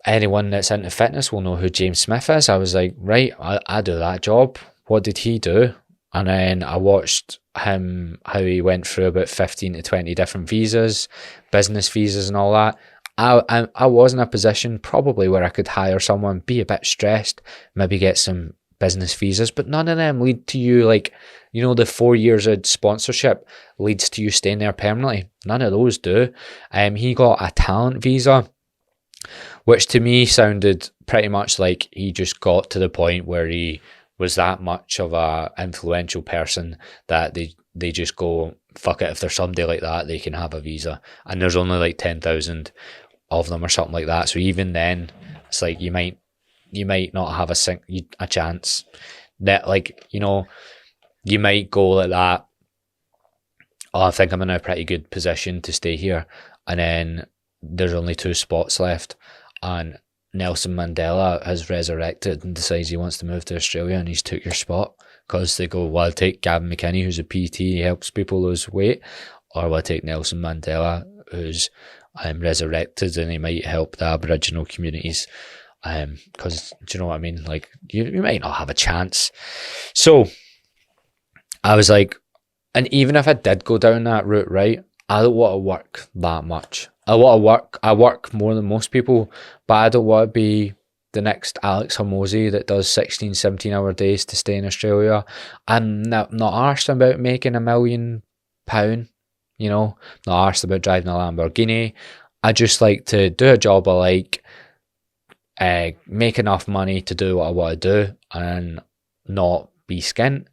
[SPEAKER 1] anyone that's into fitness will know who James Smith is. I was like, right, I do that job. What did he do? And then I watched him, how he went through about 15 to 20 different visas, business visas and all that. I was in a position probably where I could hire someone, be a bit stressed, maybe get some business visas, but none of them lead to you, like, you know, the 4 years of sponsorship leads to you staying there permanently. None of those do. He got a talent visa, which to me sounded pretty much like he just got to the point where he was that much of a influential person that they just go, fuck it, if there's somebody like that, they can have a visa. And there's only like 10,000 of them or something like that. So even then, it's like you might not have a chance. That, like, you know, you might go like that, oh, I think I'm in a pretty good position to stay here, and then there's only 2 spots left, and Nelson Mandela has resurrected and decides he wants to move to Australia, and he's took your spot, because they go, well, I'll take Gavin Mckinney, who's a PT, he helps people lose weight, or will I take Nelson Mandela, who's resurrected and he might help the Aboriginal communities, because, do you know what I mean, like, you might not have a chance. So I was like, and even if I did go down that route, right, I don't want to work that much. I work more than most people, but I don't want to be the next Alex Hormozy that does 16, 17-hour days to stay in Australia. I'm not arsed about making £1 million, you know, not arsed about driving a Lamborghini. I just like to do a job I like, make enough money to do what I want to do and not be skint,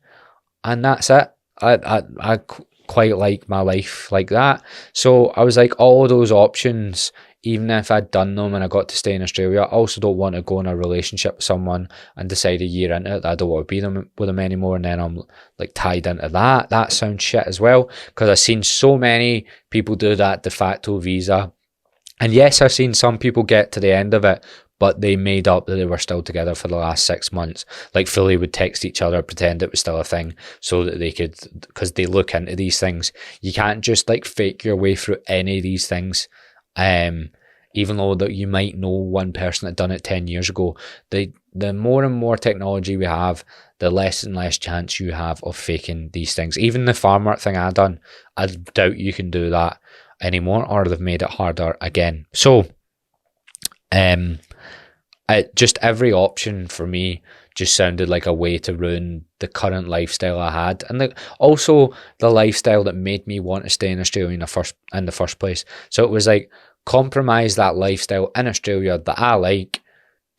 [SPEAKER 1] and that's it. I quite like my life like that. So I was like, all those options, even if I'd done them and I got to stay in Australia, I also don't want to go in a relationship with someone and decide a year into it that I don't want to be with them anymore, and then I'm like tied into that. That sounds shit as well, because I've seen so many people do that de facto visa. And yes, I've seen some people get to the end of it, but they made up that they were still together for the last 6 months. Like, fully would text each other, pretend it was still a thing, so that they could, because they look into these things. You can't just like fake your way through any of these things. Even though that you might know one person that done it 10 years ago, the more and more technology we have, the less and less chance you have of faking these things. Even the farm work thing I done, I doubt you can do that anymore, or they've made it harder again. So, just every option for me just sounded like a way to ruin the current lifestyle I had, and also the lifestyle that made me want to stay in Australia in the first place. So it was like, compromise that lifestyle in Australia that I like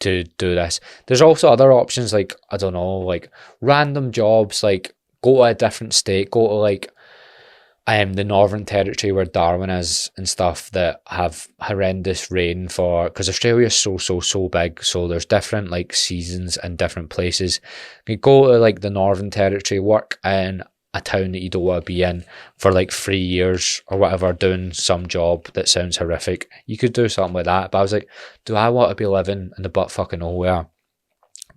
[SPEAKER 1] to do this. There's also other options, like, I don't know, like random jobs, like go to a different state, go to like the Northern Territory where Darwin is and stuff, that have horrendous rain for, because Australia is so big, so there's different like seasons and different places. You go to like the Northern Territory, work in a town that you don't want to be in for like 3 years or whatever, doing some job that sounds horrific. You could do something like that, but I was like, do I want to be living in the butt fucking nowhere,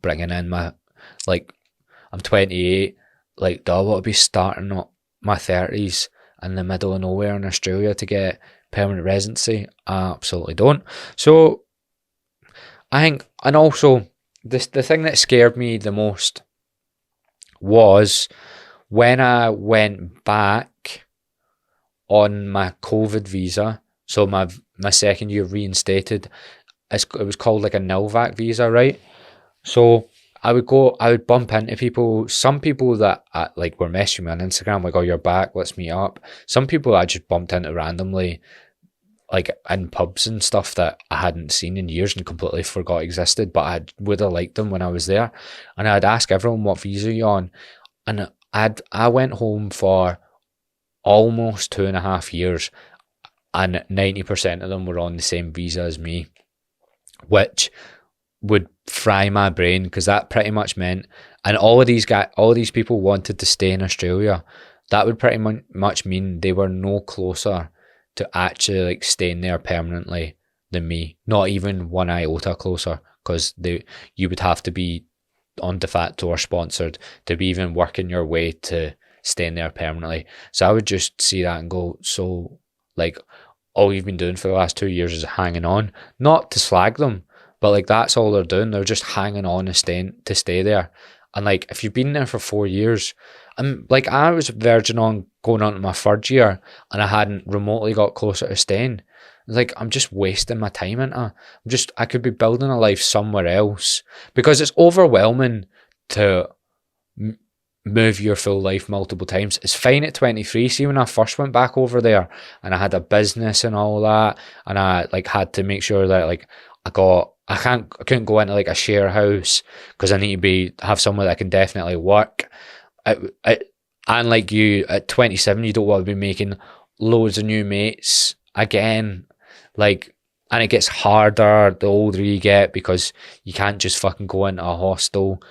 [SPEAKER 1] bringing in my, like, I'm 28, like, do I want to be starting up my 30s in the middle of nowhere in Australia to get permanent residency? I absolutely don't. So I think, and also the thing that scared me the most was when I went back on my COVID visa, so my second year reinstated. It was called like a Nilvac visa, right? So I would bump into people, some people that like were messaging me on Instagram, like, oh, you're back, let's meet up. Some people I just bumped into randomly, like in pubs and stuff that I hadn't seen in years and completely forgot existed, but I would have liked them when I was there. And I'd ask everyone, what visa are you on? And I went home for almost 2.5 years, and 90% of them were on the same visa as me, which would fry my brain, because that pretty much meant, and all of these people wanted to stay in Australia. That would pretty much mean they were no closer to actually like staying there permanently than me. Not even one iota closer, because you would have to be on de facto or sponsored to be even working your way to staying there permanently. So I would just see that and go, so like all you've been doing for the last 2 years is hanging on. Not to slag them, but like that's all they're doing. They're just hanging on to stay there. And like if you've been there for 4 years, and like I was verging on going on to my third year and I hadn't remotely got closer to staying. Like I'm just wasting my time into. I could be building a life somewhere else, because it's overwhelming to move your full life multiple times. It's fine at 23. See, when I first went back over there and I had a business and all that, and I like had to make sure that like I couldn't go into like a share house because I need to have somewhere that I can definitely work. And like you at 27, you don't want to be making loads of new mates again. Like, and it gets harder the older you get, because you can't just fucking go into a hostel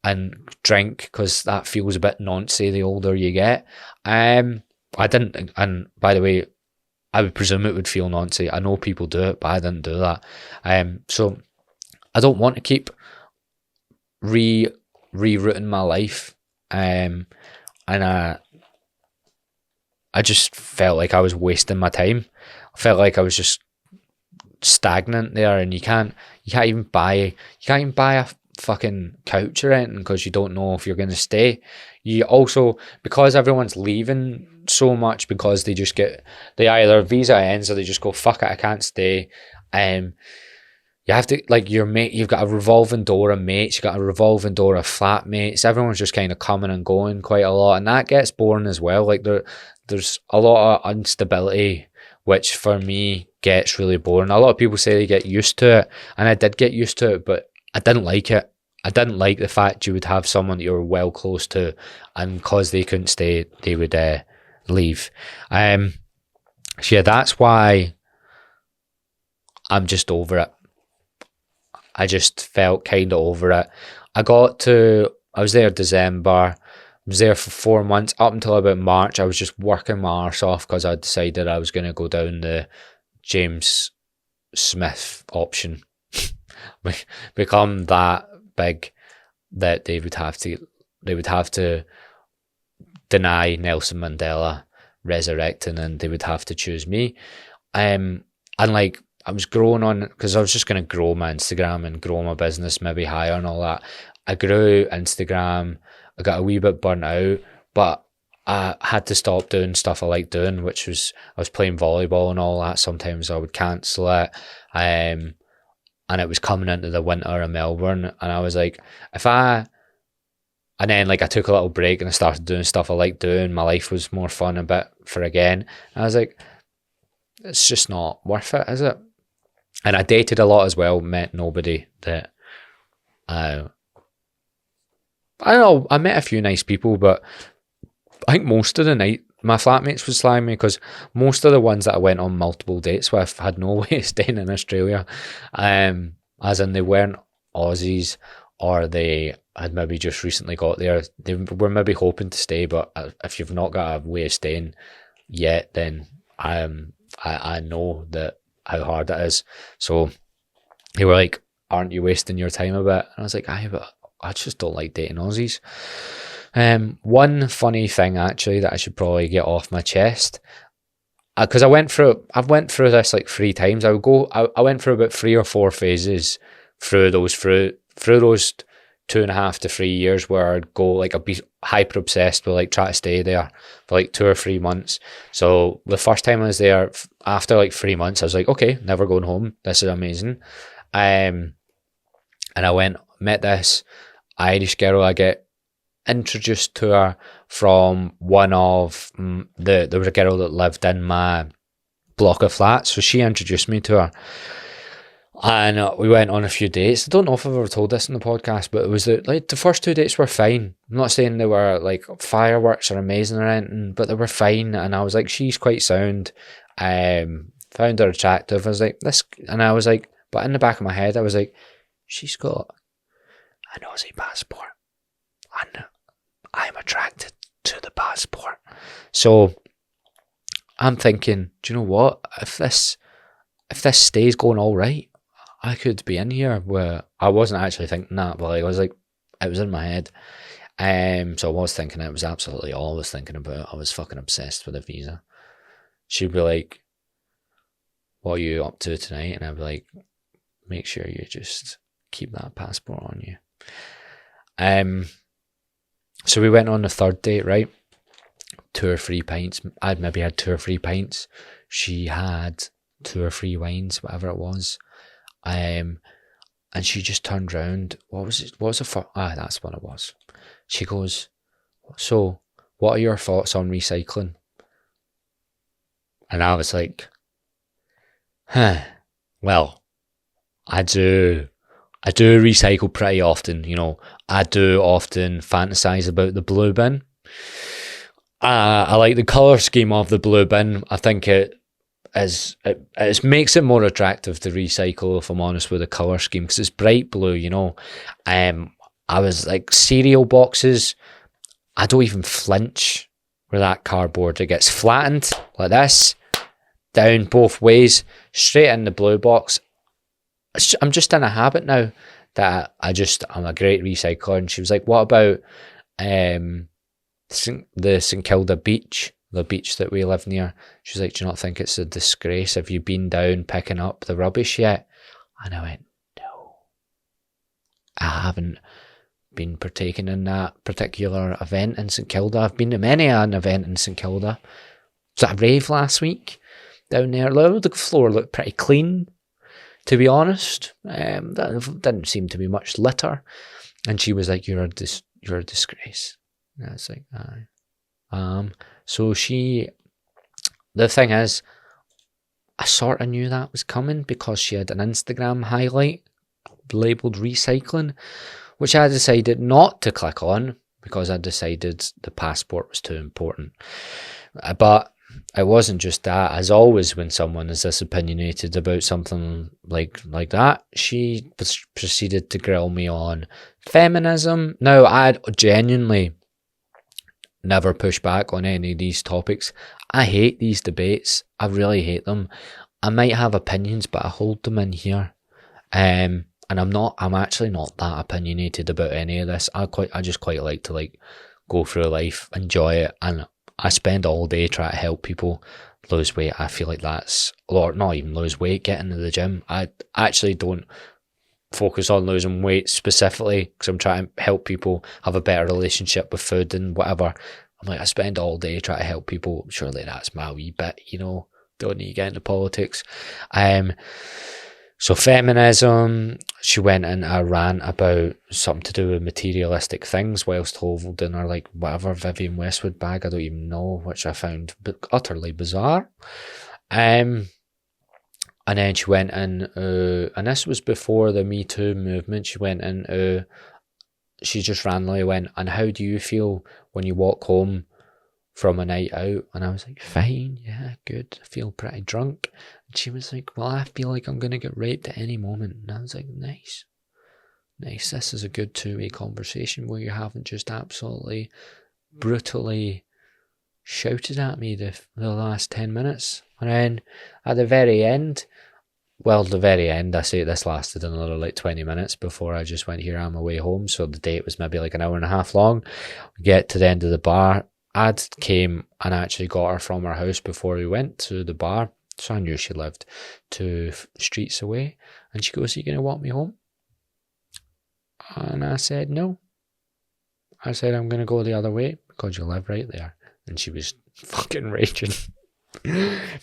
[SPEAKER 1] and drink, because that feels a bit noncy the older you get. I didn't, and by the way, I would presume it would feel noncy. I know people do it, but I didn't do that. So I don't want to keep rerouting my life. And I just felt like I was wasting my time. I felt like I was just stagnant there, and you can't even buy a fucking couch or anything, because you don't know if you're going to stay. You also, because everyone's leaving so much, because they either visa ends or they just go, fuck it, I can't stay. You have to, like, your mate, you've got a revolving door of mates, you've got a revolving door of flatmates. Everyone's just kind of coming and going quite a lot, and that gets boring as well. Like, there's a lot of instability, which for me gets really boring. A lot of people say they get used to it, and I did get used to it, but I didn't like it. I didn't like the fact you would have someone that you were well close to, and because they couldn't stay, they would leave. So yeah, that's why I'm just over it. I just felt kind of over it. I was there December. I was there for 4 months. Up until about March, I was just working my arse off, because I decided I was going to go down the James Smith option. Become that big that they would have to deny Nelson Mandela resurrecting, and they would have to choose me. And like, I was growing on, because I was just going to grow my Instagram and grow my business maybe higher and all that. I grew Instagram. I got a wee bit burnt out, but I had to stop doing stuff I like doing, which was, I was playing volleyball and all that. Sometimes I would cancel it. And it was coming into the winter in Melbourne, and I was like, and then like I took a little break and I started doing stuff I like doing. My life was more fun a bit for again. And I was like, it's just not worth it, is it? And I dated a lot as well, met nobody that, I don't know, I met a few nice people, but I think most of the night, my flatmates would slag me, because most of the ones that I went on multiple dates with had no way of staying in Australia. As in, they weren't Aussies, or they had maybe just recently got there. They were maybe hoping to stay, but if you've not got a way of staying yet, then I know that how hard it is. So they were like, aren't you wasting your time a bit? And I was like, but I just don't like dating Aussies. One funny thing actually that I should probably get off my chest, because I've went through this like 3 times. I went through about 3 or 4 phases through those 2.5 to 3 years where I'd go, like, I'd be hyper obsessed with, like, try to stay there for like 2 or 3 months. So the first time I was there, after like 3 months, I was like, okay, never going home. This is amazing. And I met this Irish girl. I get introduced to her from one of there was a girl that lived in my block of flats, so she introduced me to her. And we went on a few dates. I don't know if I've ever told this in the podcast, but it was the first 2 dates were fine. I'm not saying they were like fireworks or amazing or anything, but they were fine. And I was like, she's quite sound. Found her attractive. I was like, but in the back of my head, I was like, she's got an Aussie passport, and I'm attracted to the passport. So I'm thinking, do you know what? If this stays going all right, I could be in here. Where I wasn't actually thinking that, but like, I was like, it was in my head. So I was thinking, it was absolutely all I was thinking about. I was fucking obsessed with a visa. She'd be like, what are you up to tonight? And I'd be like, make sure you just keep that passport on you. So we went on the third date, right? 2 or 3 pints. I'd maybe had 2 or 3 pints. She had 2 or 3 wines, whatever it was. And she just turned round. What was it? What was the first? That's what it was. She goes, so what are your thoughts on recycling? And I was like, well, I do recycle pretty often, you know. I do often fantasize about the blue bin. I like the colour scheme of the blue bin. I think it makes it more attractive to recycle, if I'm honest, with the colour scheme, because it's bright blue, you know. I was like, cereal boxes, I don't even flinch with that cardboard. It gets flattened like this, down both ways, straight in the blue box. I'm just in a habit now that I'm a great recycler. And she was like, what about the St Kilda beach, the beach that we live near? She was like, do you not think it's a disgrace? Have you been down picking up the rubbish yet? And I went, no, I haven't been partaking in that particular event in St Kilda. I've been to many an event in St Kilda. Was that a rave last week down there? The floor looked pretty clean, to be honest. There didn't seem to be much litter. And she was like, you're a disgrace. And I was like, aye. So the thing is, I sort of knew that was coming because she had an Instagram highlight labelled recycling, which I decided not to click on because I decided the passport was too important. But it wasn't just that. As always, when someone is this opinionated about something like that, she proceeded to grill me on feminism. Now, I'd genuinely never push back on any of these topics. I hate these debates. I really hate them. I might have opinions, but I hold them in here. And I'm actually not that opinionated about any of this. I just quite like to go through life, enjoy it, and I spend all day trying to help people lose weight. I feel like that's, or not even lose weight, get into the gym. I actually don't focus on losing weight specifically because I'm trying to help people have a better relationship with food and whatever. I'm like, I spend all day trying to help people. Surely that's my wee bit, you know. Don't need to get into politics. So feminism, she went in a rant about something to do with materialistic things whilst holding her whatever Vivienne Westwood bag, I don't even know, which I found utterly bizarre. And then she went in, and this was before the Me Too movement, she went in, she just randomly went, and how do you feel when you walk home from a night out? And I was like, fine, yeah, good, I feel pretty drunk. And she was like, well, I feel like I'm going to get raped at any moment. And I was like, nice, this is a good two-way conversation where you haven't just absolutely brutally shouted at me the last 10 minutes. And then at the very end, I say this lasted another 20 minutes before I just went, here, I'm away home. So the date was maybe an hour and a half long. We get to the end of the bar. Ad came and actually got her from her house before we went to the bar. So I knew she lived 2 streets away. And she goes, are you going to walk me home? And I said, no. I said, I'm going to go the other way because you live right there. And she was fucking raging.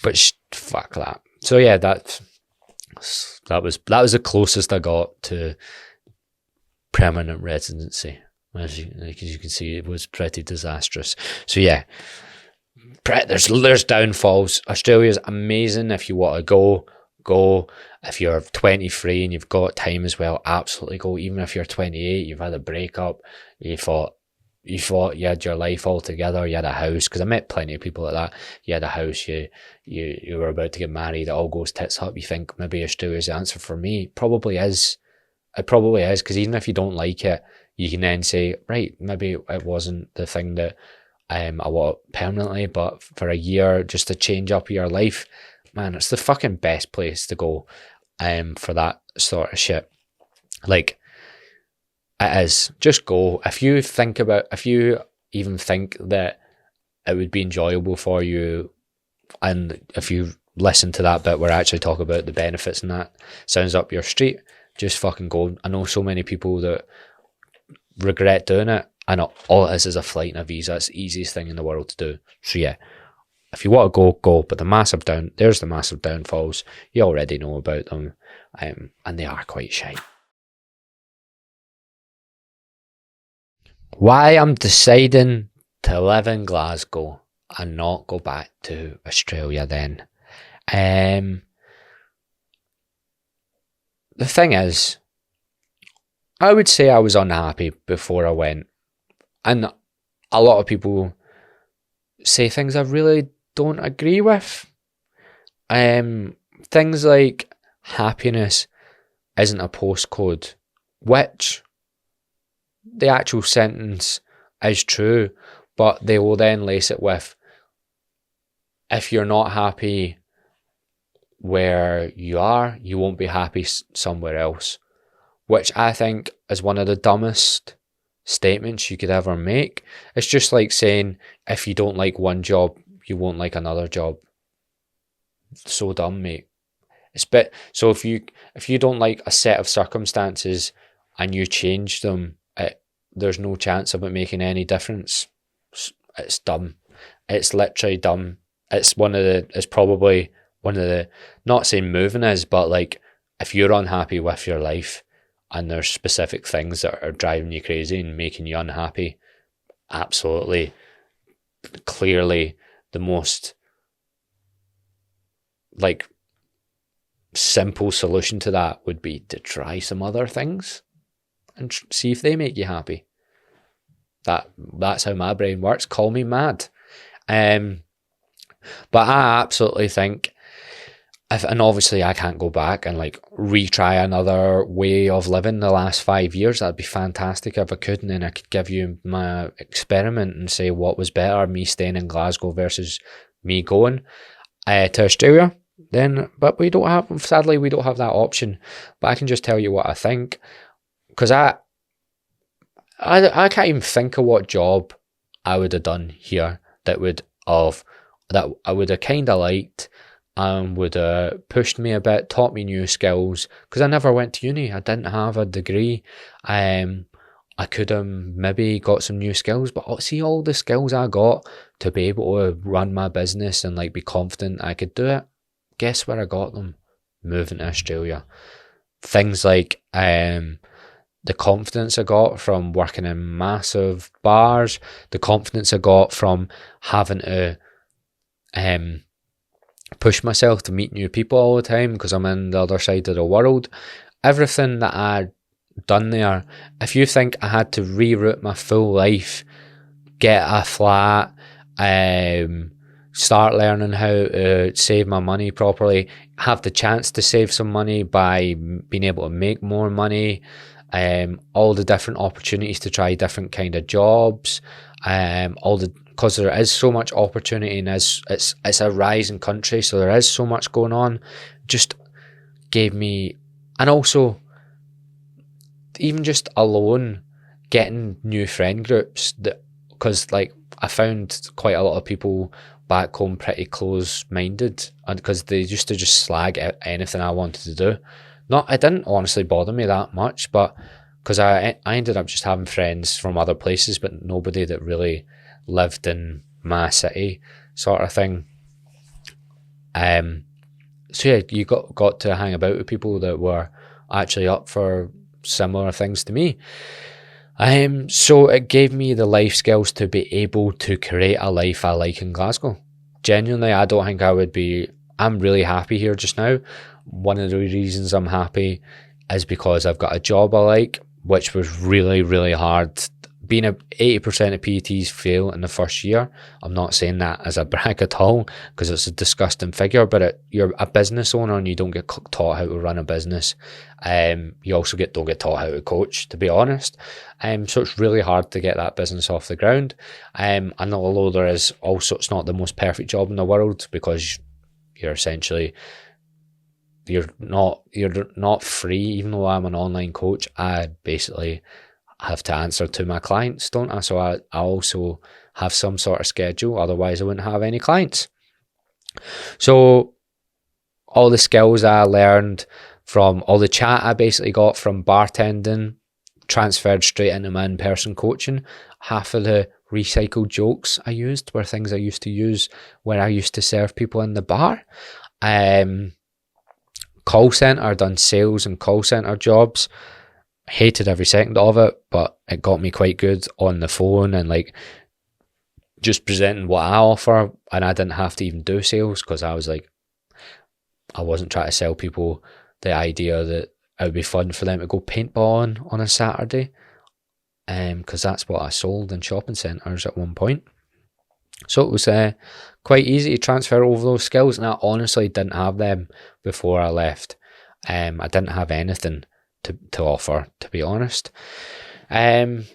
[SPEAKER 1] But fuck that. So yeah, that was the closest I got to permanent residency. As you can see, it was pretty disastrous. So yeah, there's downfalls. Australia's amazing if you want to go. If you're 23 and you've got time as well, absolutely go. Even if you're 28, you've had a breakup, you thought you had your life all together, you had a house, because I met plenty of people like that. You had a house, you were about to get married, it all goes tits up. You think maybe Australia's the answer for me. It probably is, because even if you don't like it, you can then say, right, maybe it wasn't the thing that I want permanently, but for a year just to change up your life, man, it's the fucking best place to go for that sort of shit. Like, it is. Just go. If you even think that it would be enjoyable for you, and if you listen to that bit where I actually talk about the benefits and that sounds up your street, just fucking go. I know so many people that regret doing it, and all it is a flight and a visa. It's the easiest thing in the world to do. So yeah, if you want to go. But there's the massive downfalls. You already know about them, and they are quite shite. Why I'm deciding to live in Glasgow and not go back to Australia then. The thing is, I would say I was unhappy before I went. And a lot of people say things I really don't agree with. Things like happiness isn't a postcode, which the actual sentence is true, but they will then lace it with, if you're not happy where you are, you won't be happy somewhere else, which I think is one of the dumbest statements you could ever make. It's just like saying, if you don't like one job, you won't like another job. So dumb, mate. So if you don't like a set of circumstances and you change them, there's no chance of it making any difference. It's dumb. It's literally dumb. It's probably one of the, not saying moving is, but like, if you're unhappy with your life and there's specific things that are driving you crazy and making you unhappy, absolutely, clearly the most like simple solution to that would be to try some other things and see if they make you happy. That's how my brain works. Call me mad. But I absolutely think, and obviously I can't go back and like retry another way of living the last 5 years. That'd be fantastic if I could, and then I could give you my experiment and say what was better, me staying in Glasgow versus me going to Australia. But sadly we don't have that option. But I can just tell you what I think, because I can't even think of what job I would have done here that I would have kind of liked and would have pushed me a bit, taught me new skills, because I never went to uni. I didn't have a degree. I could have maybe got some new skills, but see, all the skills I got to be able to run my business and like be confident I could do it, guess where I got them? Moving to Australia. Things like the confidence I got from working in massive bars, the confidence I got from having to push myself to meet new people all the time because I'm in the other side of the world. Everything that I'd done there, if you think I had to reroute my full life, get a flat, start learning how to save my money properly, have the chance to save some money by being able to make more money, all the different opportunities to try different kind of jobs, because there is so much opportunity and it's a rising country, so there is so much going on, just gave me, and also even just alone getting new friend groups, that because like I found quite a lot of people back home pretty close-minded, and because they used to just slag anything I wanted to do. It didn't honestly bother me that much, but because I ended up just having friends from other places, but nobody that really lived in my city, sort of thing. So yeah, you got to hang about with people that were actually up for similar things to me. So it gave me the life skills to be able to create a life I like in Glasgow. Genuinely, I don't think I would be. I'm really happy here just now. One of the reasons I'm happy is because I've got a job I like, which was really, really hard. Being 80% of PETs fail in the first year. I'm not saying that as a brag at all, because it's a disgusting figure, but you're a business owner and you don't get taught how to run a business. You also don't get taught how to coach, to be honest. So it's really hard to get that business off the ground. And although there is also, it's not the most perfect job in the world, because you're essentially, you're not free. Even though I'm an online coach, I basically have to answer to my clients, don't I? So I also have some sort of schedule, otherwise I wouldn't have any clients. So all the skills I learned from all the chat I basically got from bartending transferred straight into my in-person coaching. Half of the recycled jokes I used were things I used to use when I used to serve people in the bar. Call centre, done sales and call centre jobs. Hated every second of it, but it got me quite good on the phone and like just presenting what I offer, and I didn't have to even do sales, because I was like, I wasn't trying to sell people the idea that it would be fun for them to go paintball on a Saturday, because that's what I sold in shopping centres at one point. So it was quite easy to transfer over those skills, and I honestly didn't have them before I left. I didn't have anything to offer, to be honest. And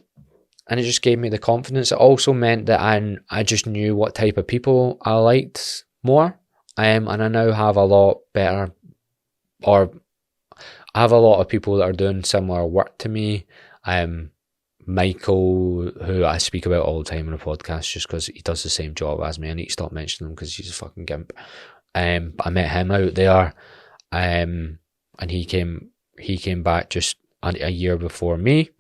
[SPEAKER 1] it just gave me the confidence. It also meant that I just knew what type of people I liked more. And I now have a lot better, or I have a lot of people that are doing similar work to me. Michael, who I speak about all the time in the podcast just because he does the same job as me. I need to stop mentioning him because he's a fucking gimp. But I met him out there, and he came back just a year before me,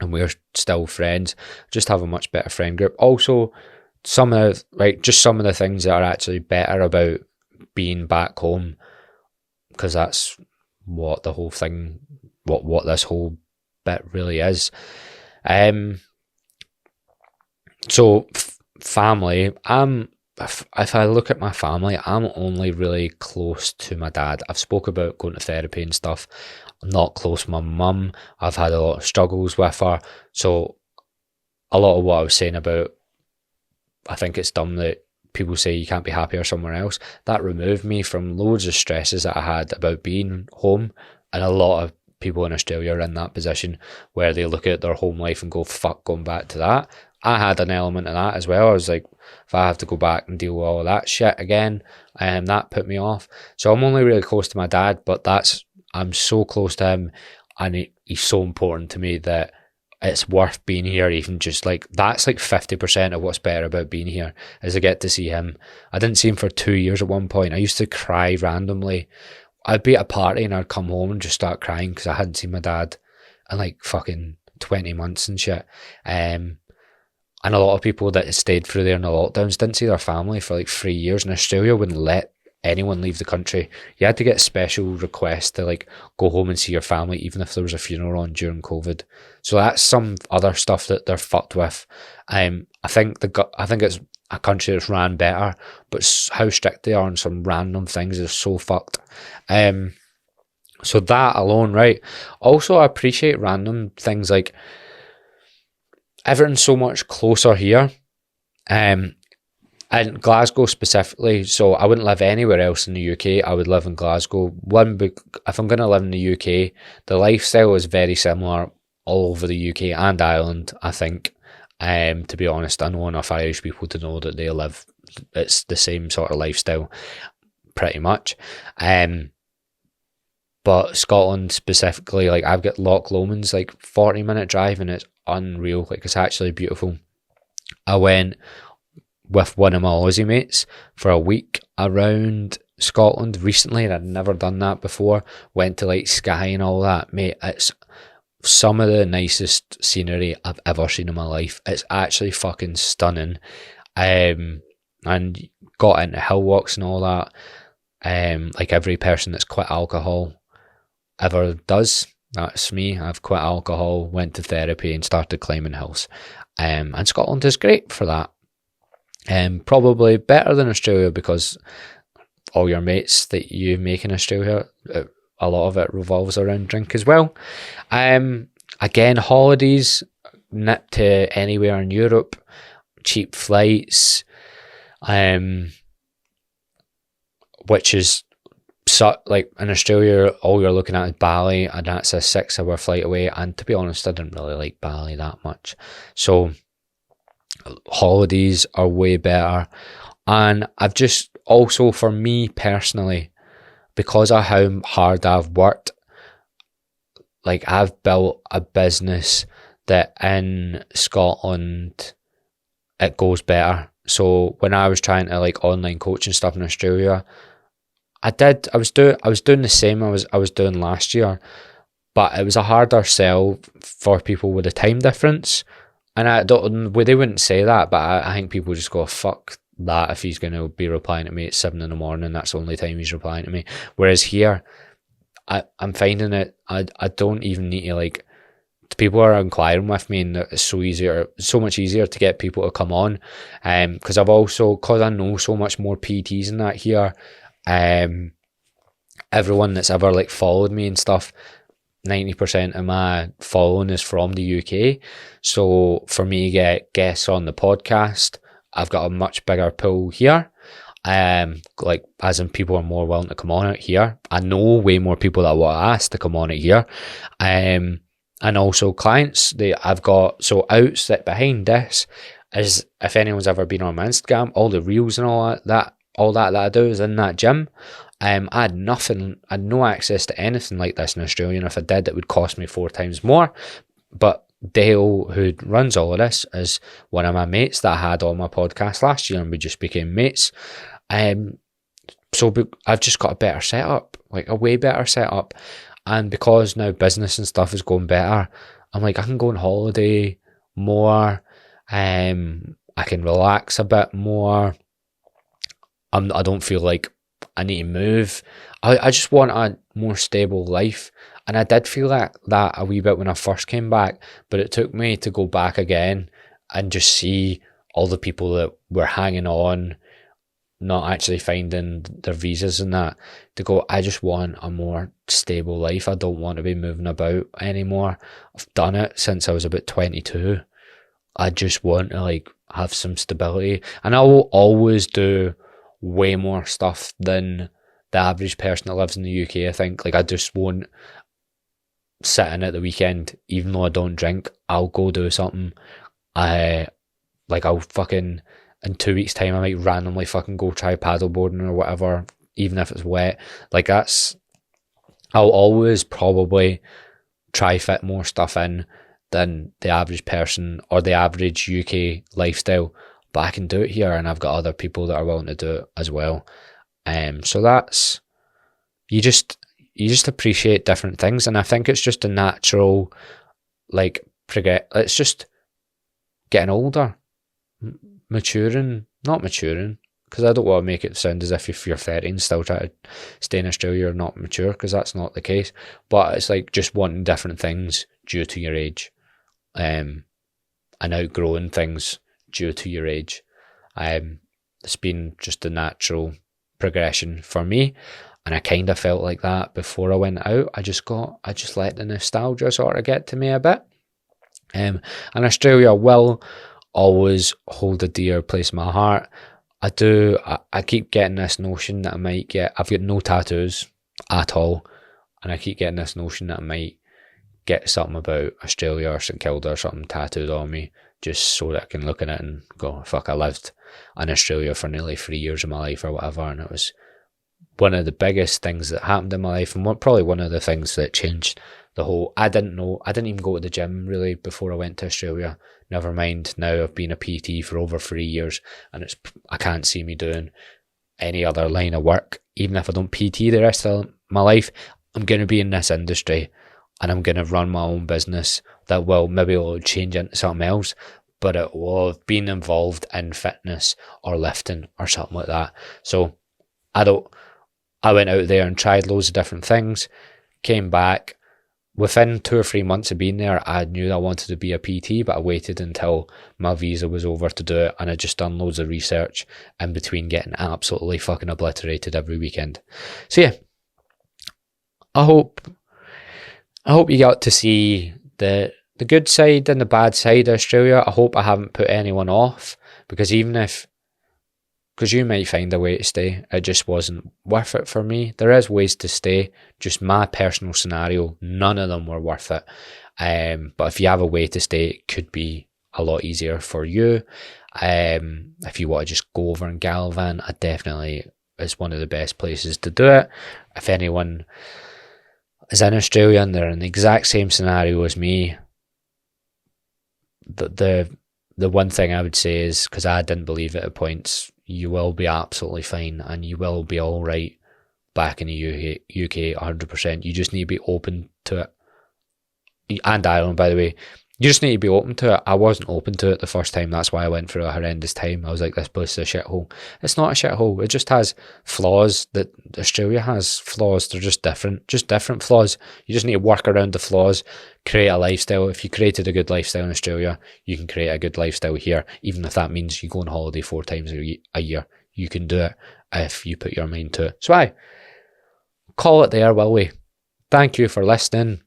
[SPEAKER 1] and we're still friends. Just have a much better friend group. Also, some of the things that are actually better about being back home, because that's what the whole thing, what this whole bit really is. So family, if I look at my family, I'm only really close to my dad. I've spoke about going to therapy and stuff. I'm not close to my mum. I've had a lot of struggles with her. So a lot of what I was saying about, I think it's dumb that people say you can't be happier somewhere else. That removed me from loads of stresses that I had about being home. And a lot of people in Australia are in that position where they look at their home life and go, fuck, going back to that. I had an element of that as well. I was like, if I have to go back and deal with all of that shit again, that put me off. So I'm only really close to my dad, but I'm so close to him, and he's so important to me that it's worth being here. Even just like, that's like 50% of what's better about being here, is I get to see him. I didn't see him for 2 years at one point. I used to cry randomly. I'd be at a party and I'd come home and just start crying because I hadn't seen my dad in like fucking 20 months and shit. And a lot of people that stayed through there in the lockdowns didn't see their family for like 3 years. And Australia wouldn't let anyone leave the country. You had to get special requests to like go home and see your family, even if there was a funeral on during COVID. So that's some other stuff that they're fucked with. I think it's a country that's ran better, but how strict they are on some random things is so fucked. So that alone, right? Also, I appreciate random things like everything's so much closer here. And Glasgow specifically, so I wouldn't live anywhere else in the UK. I would live in Glasgow. If I'm going to live in the UK, the lifestyle is very similar all over the UK and Ireland, I think. To be honest, I know enough Irish people to know that it's the same sort of lifestyle, pretty much. But Scotland specifically, like I've got Loch Lomond's like 40-minute drive, and it's unreal. Like, it's actually beautiful. I went with one of my Aussie mates for a week around Scotland recently, and I'd never done that before. Went to like Skye and all that, mate. It's some of the nicest scenery I've ever seen in my life. It's actually fucking stunning. And got into hill walks and all that. Like every person that's quit alcohol ever does. That's me. I've quit alcohol, went to therapy and started climbing hills. And Scotland is great for that. Probably better than Australia because all your mates that you make in Australia, a lot of it revolves around drink as well. Again, holidays, nip to anywhere in Europe, cheap flights, which is like in Australia, all you're looking at is Bali, and that's a 6-hour flight away. And to be honest, I didn't really like Bali that much. So holidays are way better. And I've just also, for me personally, because of how hard I've worked, like I've built a business that in Scotland it goes better. So when I was trying to like online coaching stuff in Australia, I was doing the same I was doing last year, but it was a harder sell for people with a time difference. And they wouldn't say that, but I think people just go, fuck that, if he's going to be replying to me at 7 a.m, that's the only time he's replying to me. Whereas here, I'm finding it, I don't even need to like, people are inquiring with me, and it's so much easier to get people to come on. Because I know so much more PTs and that here. Everyone that's ever like followed me and stuff, 90% of my following is from the UK. So for me to get guests on the podcast, I've got a much bigger pool here. Like as in people are more willing to come on it here. I know way more people that I want to ask to come on it here. And also clients I've got. So outside behind this is, if anyone's ever been on my Instagram, all the reels and all that I do is in that gym. I had no access to anything like this in Australia, and if I did, it would cost me 4 times more. But Dale, who runs all of this, is one of my mates that I had on my podcast last year, and we just became mates. So I've just got a better setup, like a way better setup. And because now business and stuff is going better, I'm like, I can go on holiday more. I can relax a bit more. I don't feel like I need to move. I just want a more stable life. And I did feel that a wee bit when I first came back, but it took me to go back again and just see all the people that were hanging on, not actually finding their visas and that, to go, I just want a more stable life. I don't want to be moving about anymore. I've done it since I was about 22. I just want to like have some stability, and I will always do way more stuff than the average person that lives in the UK. I think like I just won't sit in at the weekend, even though I don't drink. I'll go do something. I'll fucking, in 2 weeks time I might randomly fucking go try paddleboarding or whatever, even if it's wet. Like I'll always probably try fit more stuff in than the average person or the average UK lifestyle, but I can do it here, and I've got other people that are willing to do it as well. So that's, you just appreciate different things, and I think it's just a natural, like, it's just getting older, not maturing, because I don't want to make it sound as if you're 30 and still try to stay in Australia, you're not mature, because that's not the case. But it's like just wanting different things due to your age, and outgrowing things due to your age. It's been just a natural progression for me, and I kind of felt like that before I went out. I just let the nostalgia sort of get to me a bit. And Australia will always hold a dear place in my heart. I keep getting this notion that I've got no tattoos at all, and I keep getting this notion that I might get something about Australia or St Kilda or something tattooed on me, just so that I can look at it and go, fuck, I lived in Australia for nearly 3 years of my life or whatever, and it was one of the biggest things that happened in my life, and probably one of the things that changed the whole. I didn't even go to the gym really before I went to Australia. Never mind, now I've been a PT for over 3 years, and I can't see me doing any other line of work. Even if I don't PT the rest of my life, I'm going to be in this industry. and I'm going to run my own business that will change into something else, but it will have been involved in fitness or lifting or something like that. So I went out there and tried loads of different things, came back. Within 2 or 3 months of being there, I knew I wanted to be a PT, but I waited until my visa was over to do it, and I just done loads of research in between getting absolutely fucking obliterated every weekend. So yeah, I hope you got to see the good side and the bad side of Australia. I hope I haven't put anyone off, because you might find a way to stay, it just wasn't worth it for me. There is ways to stay, just my personal scenario, none of them were worth it. But if you have a way to stay, it could be a lot easier for you. If you want to just go over in Gavin, it's one of the best places to do it. If anyone is in Australia and they're in the exact same scenario as me, the one thing I would say is, because I didn't believe it at points, you will be absolutely fine and you will be all right back in the UK 100%. You just need to be open to it. And Ireland, by the way. You just need to be open to it. I wasn't open to it the first time. That's why I went through a horrendous time. I was like, this place is a shithole. It's not a shithole. It just has flaws. That Australia has flaws. They're just different flaws. You just need to work around the flaws, create a lifestyle. If you created a good lifestyle in Australia, you can create a good lifestyle here. Even if that means you go on holiday 4 times a year, you can do it if you put your mind to it. So I call it there, will we? Thank you for listening.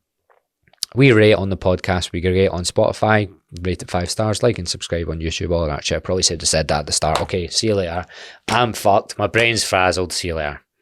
[SPEAKER 1] We rate on the podcast, we rate on Spotify, rate it 5 stars, like and subscribe on YouTube, all that shit. I probably should have said that at the start. Okay, see you later. I'm fucked. My brain's frazzled. See you later.